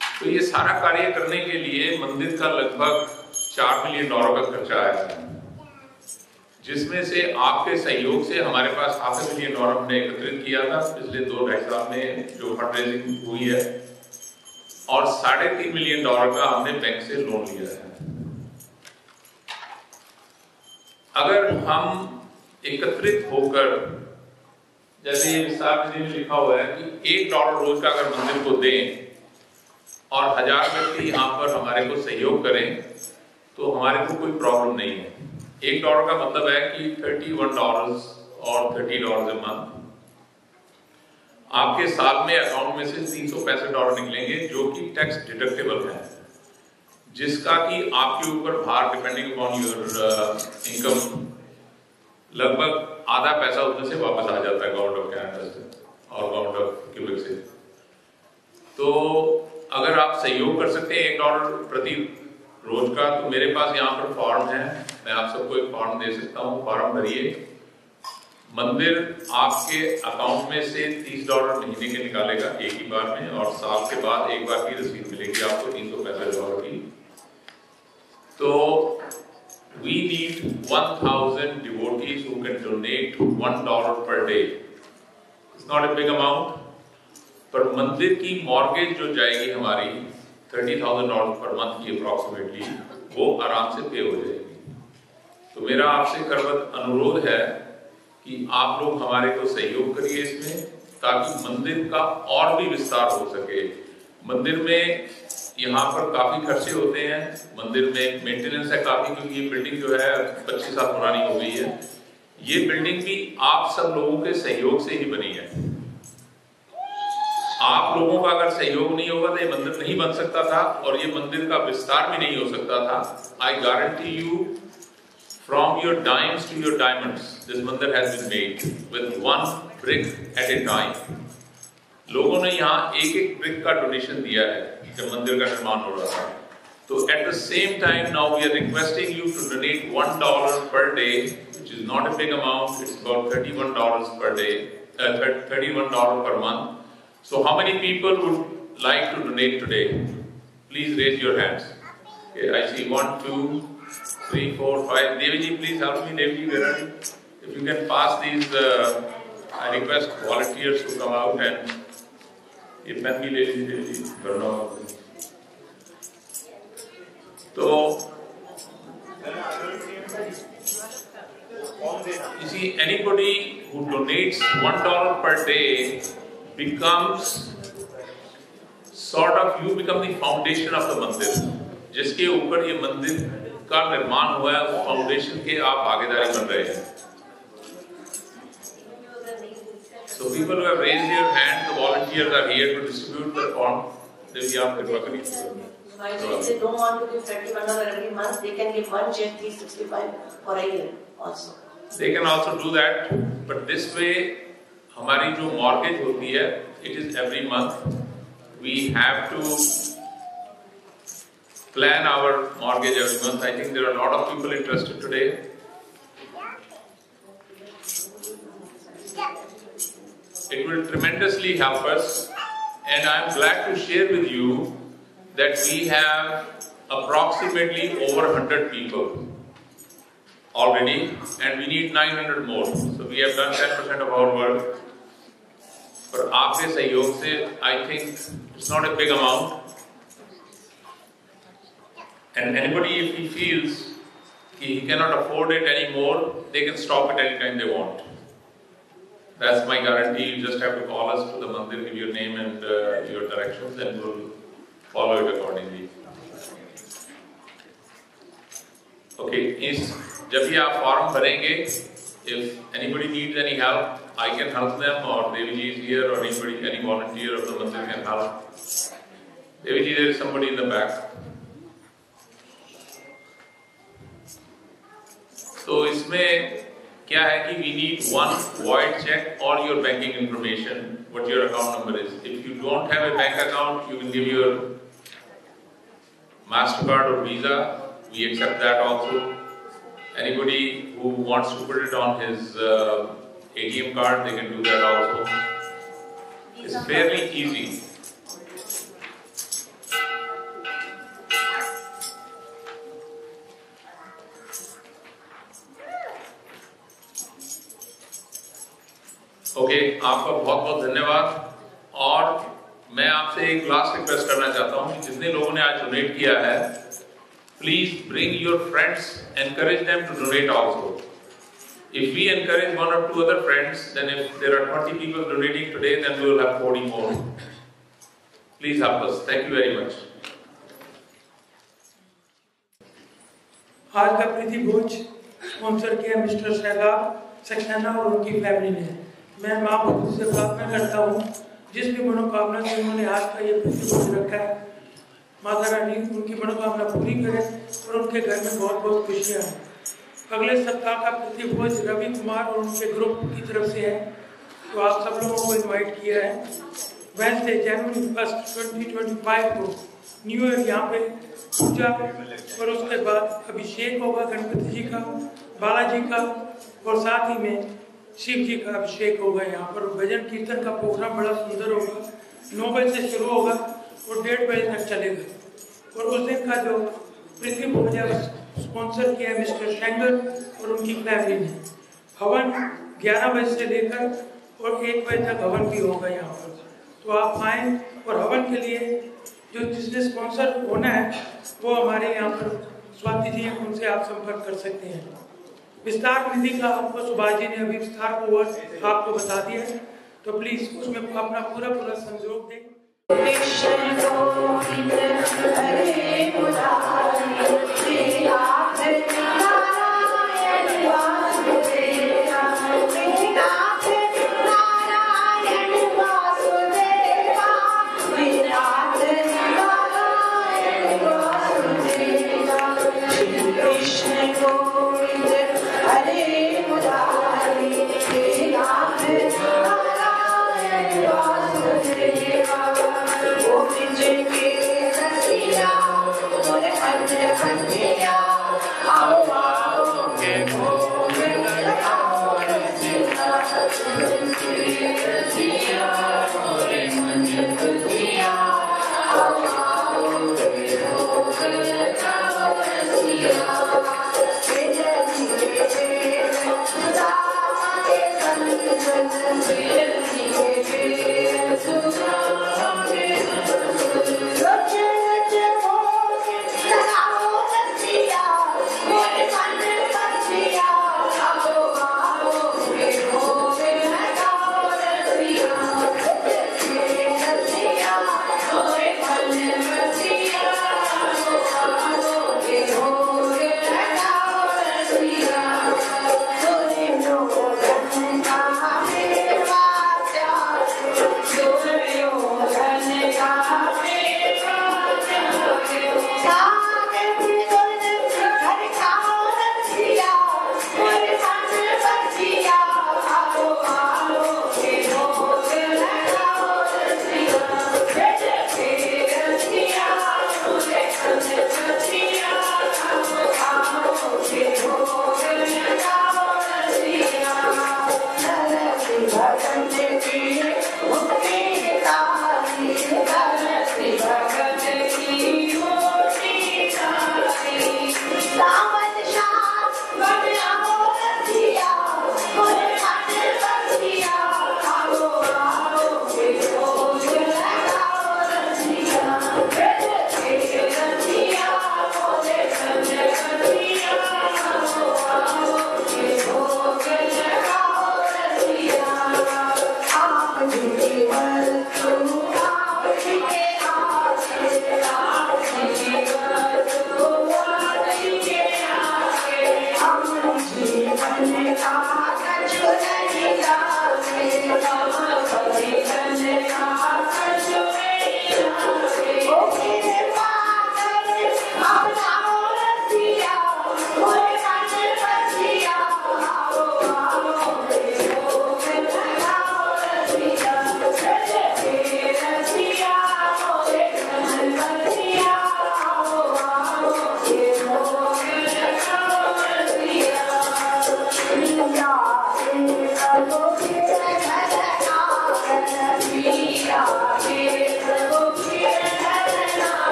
तो ये सारा कार्य करने के लिए मंदिर का लगभग $4 मिलियन का खर्चा आया, जिसमें से आपके सहयोग से हमारे पास $500 मिलियन हमने एकत्रित किया था पिछले 2-2.5 साल में जो फंड रेजिंग हुई है और $3.5 मिलियन का हमने बैंक से लोन लिया है। अगर हम एकत्रित होकर, जैसे ये विस्तार विधि में लिखा हुआ है कि $1 रोज का अगर मंदिर को दें और 1000 व्यक्ति यहाँ पर हमारे को सहयोग करें तो हमारे को कोई प्रॉब्लम नहीं है। $1 का मतलब है कि $31 और $30 a month। आपके साल में अकाउंट में से $365 निकलेंगे जो कि टैक्स डिडक्टेबल है, जिसका कि आपके ऊपर भार डिपेंडिंग अपॉन योर इनकम लगभग आधा पैसा उसमें से वापस आ जाता है गवर्नमेंट ऑफ कनाडा से और गवर्नमेंट ऑफ क्यूबेक से। तो अगर आप सहयोग कर सकते हैं $1 प्रति रोज का, तो मेरे पास यहाँ पर फॉर्म है, मैं आप सबको एक फॉर्म दे सकता हूँ, फॉर्म भरिए। मंदिर आपके अकाउंट में से $30 महीने के निकालेगा एक ही बार में और साल के बाद एक बार की रसीद मिलेगी आपको $365 की। तो we need 1000 devotees who can donate $1 per day. It's not a big amount, पर मंदिर की मॉर्गेज जो जाएगी हमारी $30,000 पर मंथ की अप्रॉक्सीमेटली, वो आराम से पे हो जाएगी। तो मेरा आपसे करवत अनुरोध है कि आप लोग हमारे को सहयोग करिए इसमें, ताकि मंदिर का और भी विस्तार हो सके। मंदिर में यहाँ पर काफी खर्चे होते हैं, मंदिर में मेंटेनेंस है काफी, क्योंकि ये बिल्डिंग जो है 25 साल पुरानी हो गई है। ये बिल्डिंग भी आप सब लोगों के सहयोग से ही बनी है। आप लोगों का अगर सहयोग नहीं होगा तो ये मंदिर नहीं बन सकता था और ये मंदिर का विस्तार भी नहीं हो सकता था। I guarantee you, from your dimes to your diamonds, this मंदिर has been made with 1 brick at a time. लोगों ने यहाँ एक एक ब्रिक का डोनेशन दिया है जब मंदिर का निर्माण हो रहा था। तो at the same time now we are requesting you to donate $1 per day, which is not a big amount. It's about $31 per day, $31 per month. So how many people would like to donate today? Please raise your hands. Okay, I see 1, 2, 3, 4, 5. Devi ji, please help me. Devi ji, where are you? If you can pass these, I request volunteers to come out and ये pen भी ले लीजिए करना। तो you see, anybody who donates $1 per day becomes sort of, you become the foundation of the mandir. जिसके ऊपर ये मंदिर का निर्माण हुआ है, उस फाउंडेशन के आप भागीदारी बन रहे हैं. So people who have raised their hands, the volunteers are here to distribute the form. They if they don't want to give $31 every month, they can give one check, 365 for a year also. They can also do that, but this way, हमारी जो mortgage होती है, it is every month. We have to plan our mortgage every month. I think there are a lot of people interested today. It will tremendously help us, and I am glad to share with you that we have approximately over 100 people already, and we need 900 more. So we have done 10% of our work. But आपके सहयोग से, I think it's not a big amount. And anybody, if he feels he cannot afford it anymore, they can stop it anytime they want. That's my guarantee. You just have to call us to the mandir, give your name and your directions, and we'll follow it accordingly. Okay, जब भी आप form भरेंगे, if anybody needs any help, I can help them, or Devi is here, or any volunteer of the mandir can help. Devi, there is somebody in the back. तो इसमें क्या है कि we need one void check or your banking information, what your account number is. If you don't have a bank account, you can give your MasterCard or Visa. We accept that also. Anybody who wants to put it on his ATM card, they can do that also. It's fairly easy. Okay, आपका बहुत बहुत धन्यवाद. और मैं आपसे एक last request करना चाहता हूँ कि जितने लोगों ने आज डोनेट किया है, please bring your friends, encourage them to donate also. If we encourage 1 or 2 other friends, then if there are 20 people donating today, then we will have 40 more. Please help us. Thank you very much. आज का प्रीति भोज sponsor किया mister सहगाब Saxena और उनकी family ने. मैं माँ भगवती से प्रार्थना करता हूँ, जिस भी मनोकामना से उन्होंने आज का ये प्रीति भोज रखा है, माता रानी उनकी मनोकामना पूरी करे और उनके घर में बहुत बहुत खुशियाँ हैं. अगले सप्ताह का प्रीति भोज रवि कुमार और उनके ग्रुप की तरफ से है, तो आप सब लोगों को इनवाइट किया है. वेडनेसडे जनवरी 1, 2025 को न्यू ईयर यहाँ पे पूजा और उसके बाद अभिषेक होगा गणपति जी का, बालाजी का, और साथ ही में शिव जी का अभिषेक होगा. यहाँ पर भजन कीर्तन का प्रोग्राम बड़ा सुंदर होगा. 9 बजे से शुरू होगा और 1:30 बजे तक चलेगा. और उस दिन का जो प्रीति भोज स्पॉन्सर किया है मिस्टर शेंगर और उनकी फैमिली ने. हवन 11 बजे से लेकर और 1 बजे तक हवन भी होगा यहाँ पर. तो आप आएँ और हवन के लिए जो जिसने स्पॉन्सर होना है वो हमारे यहाँ पर स्वाति जी, उनसे आप संपर्क कर सकते हैं. विस्तार निधि का आपको सुभाष जी ने अभी विस्तार को आपको बता दिया है, तो प्लीज उसमें अपना पूरा सहयोग दें. Yeah.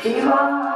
Shiva.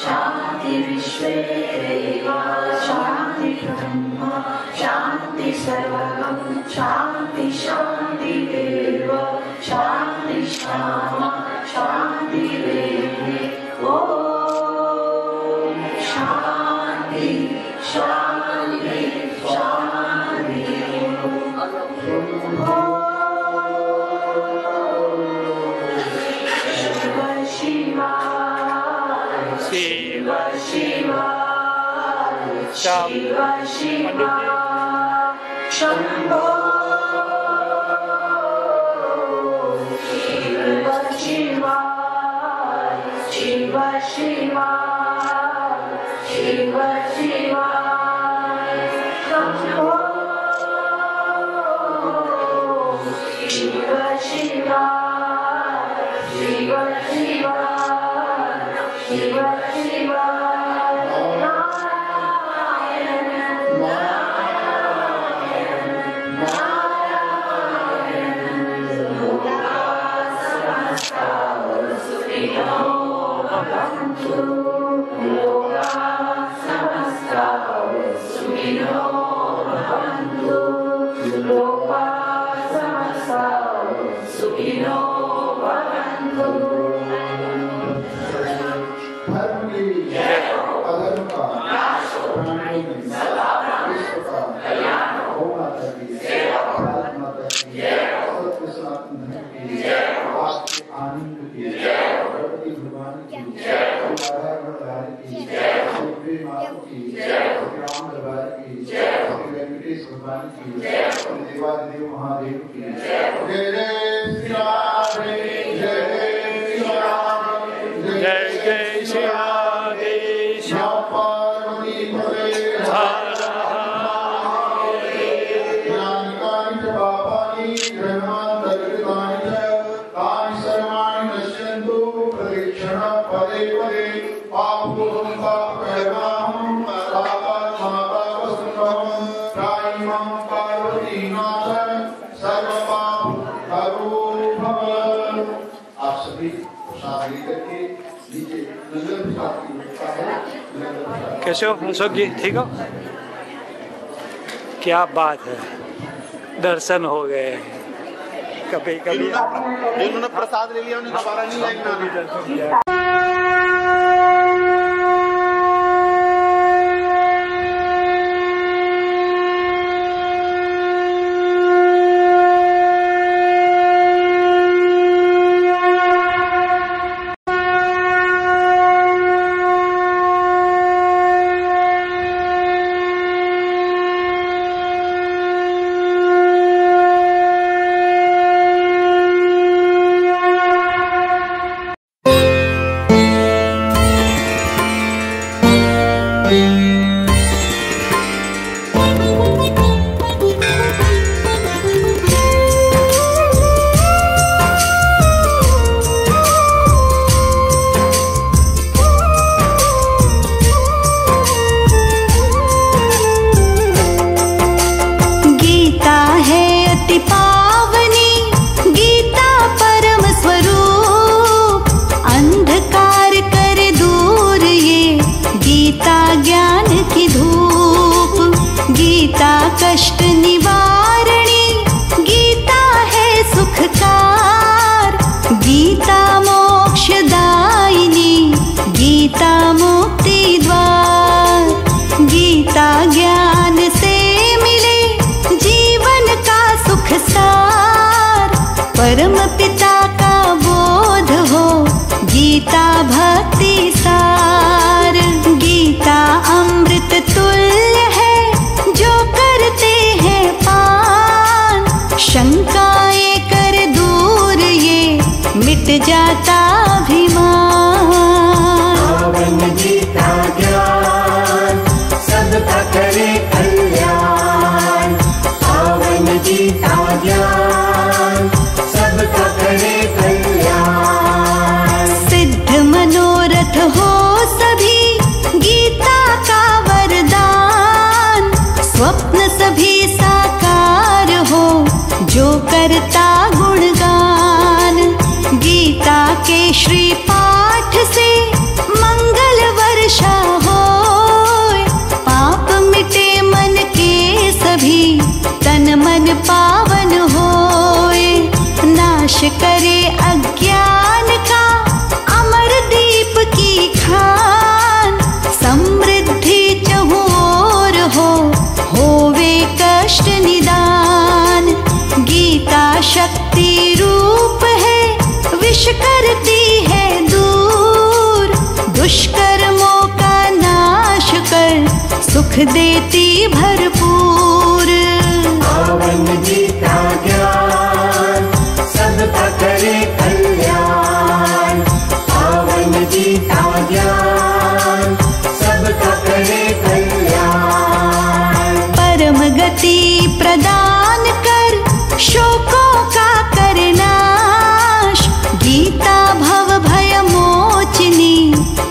शांति विश्वे शांति ब्रह्म शांति सर्वगम शांति शांति देव शांति श्यामा शांति देवी ओम शांति शांति शांति शिव शिवा शिव शिवा शंभो शिव शिवा शिव शिवा शिव शिवा शंभो शिव शिवा शिव शिवा शिव शिवा देवादिदेव महादेव की जय जय श्री राम जय श्री राम जय जय श्री राम पार्वती पते ज्ञानिकानि च पापानि धर्मान्तरकृतानि च तानि सर्वाणि नश्यन्तु प्रदक्षिण पदे पदे पापोऽहं पापकर्माहं पापात्मा पापसम्भवं त्रायिमां पार्वतीनाथ सर्वपाप हरो भव। आप सभी प्रसाद लेकर के नीचे नगर प्रसाद की व्यवस्था है। कैसे हो अशोक जी, ठीक हो? क्या बात है, दर्शन हो गए। कभी कभी जिन्होंने प्रसाद ले लिया उन्हें दोबारा नहीं लाएंगे। परम पिता का बोध हो, गीता भक्ति सार। गीता अमृत तुल्य है, जो करते हैं पान। शंकाएं कर दूर ये, मिट जाता अभिमान। पावन गीता ज्ञान, सबका करे कल्याण। पावन गीता ज्ञान, सबका करे कल्याण। सिद्ध मनोरथ हो सभी, गीता का वरदान। स्वप्न सभी साकार हो, जो करता गुणगान। गीता के श्री पाठ से मंगल वर्षा होए। पाप मिटे मन के सभी, तन मन पावन होए। नाश करे अज्ञान का, अमर दीप की खान। समृद्धि चहुँ ओर हो, होवे कष्ट निदान। गीता शक्ति रूप है, विष करती है दूर। दुष्कर्मों का नाश कर, सुख देती भरपूर। पावन गीता ज्ञान, सबका करे कल्याण। पावन गीता ज्ञान, सबका करे कल्याण। परम गति प्रदान कर, शोकों का कर नाश। गीता भव भय मोचनी,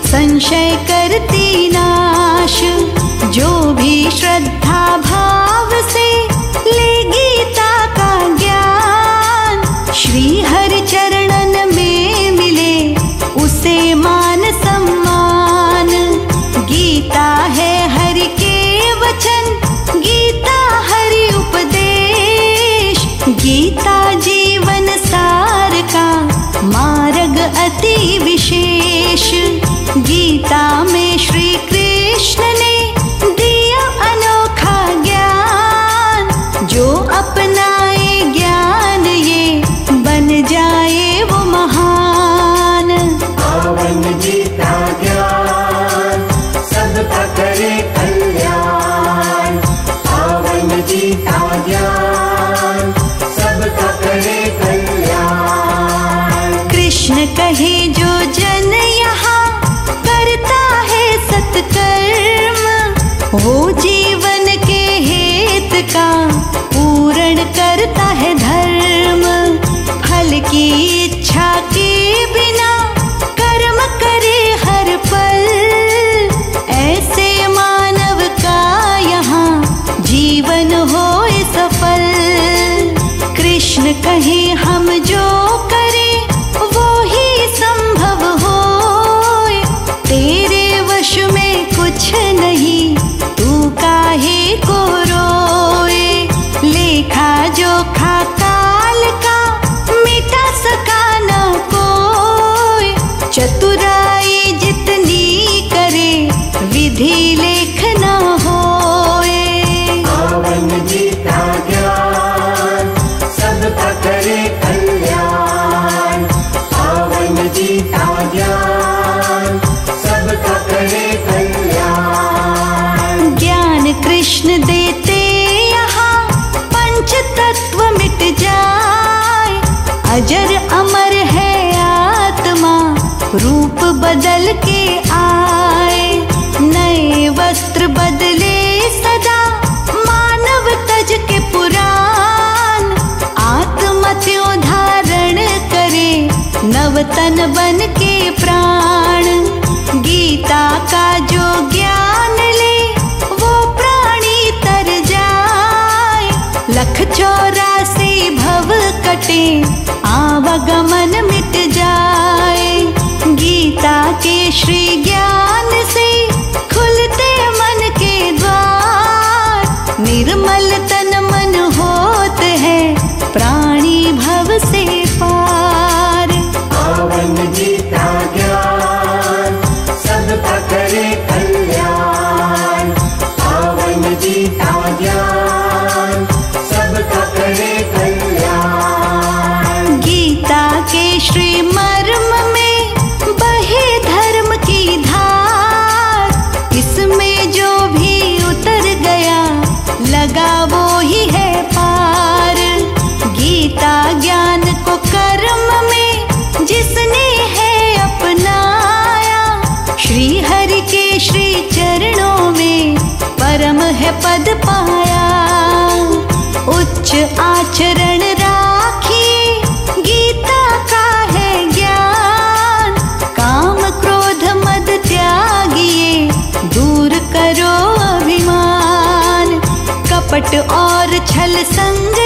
संशय करती नाश। जो भी श्रद्धा भाव से ले गीता का ज्ञान। श्री हरि चरणन में मिले, उसे मान सम्मान। गीता है हरि के वचन, गीता हरि उपदेश। गीता जीवन सार का, मार्ग अति विशेष। गीता में श्री कृष्ण ने दिया अनोखा ज्ञान। जो अपनाए ज्ञान ये, बन जाए वो महान। पावन गीता ज्ञान, सबका करे कल्याण। पावन गीता ज्ञान, सबका करे कल्याण। कृष्ण कहे जो जन यहाँ, करता है सत्कर्म। वो जीवन के हेत का, पूर्ण करता है धर्म। फल की इच्छा के बिना, कर्म करे हर पल। ऐसे मानव का यहाँ, जीवन होए सफल। कृष्ण कहे हम जो करें, वो ही संभव होए। तेरे वश में कुछ नहीं, तू काहे को रोए। लेखा जोखा काल का, मिटा सका न कोई। चतुराई जितनी करे, विधि लेख न होए। पावन गीता ज्ञान, सबका करे कल्याण। पावन गीता ज्ञान, सबका करे कल्याण। ज्ञान कृष्ण देते यहाँ, पंच तत्व मिट जाए। अजर अमर है आत्मा, रूप बदल के आए। नए वस्त्र बदले सदा, मानव तज के पुराण। आत्मा त्यों धारण करे, नव तन बन के प्राण। गीता का जो ज्ञान ले, वो प्राणी तर जाए। 184 भव कटे, आवागमन मिट जाए। गीता के श्री ज्ञान से, खुलते मन के द्वार। निर्मल तन मन होत है, प्राणी भव से पार। पावन गीता ज्ञान, सबका करे कल्याण। पावन गीता ज्ञान, सबका करे कल्याण। यह पद पाया। उच्च आचरण राखिए, गीता का है ज्ञान। काम क्रोध मद त्यागिए, दूर करो अभिमान। कपट और छल संग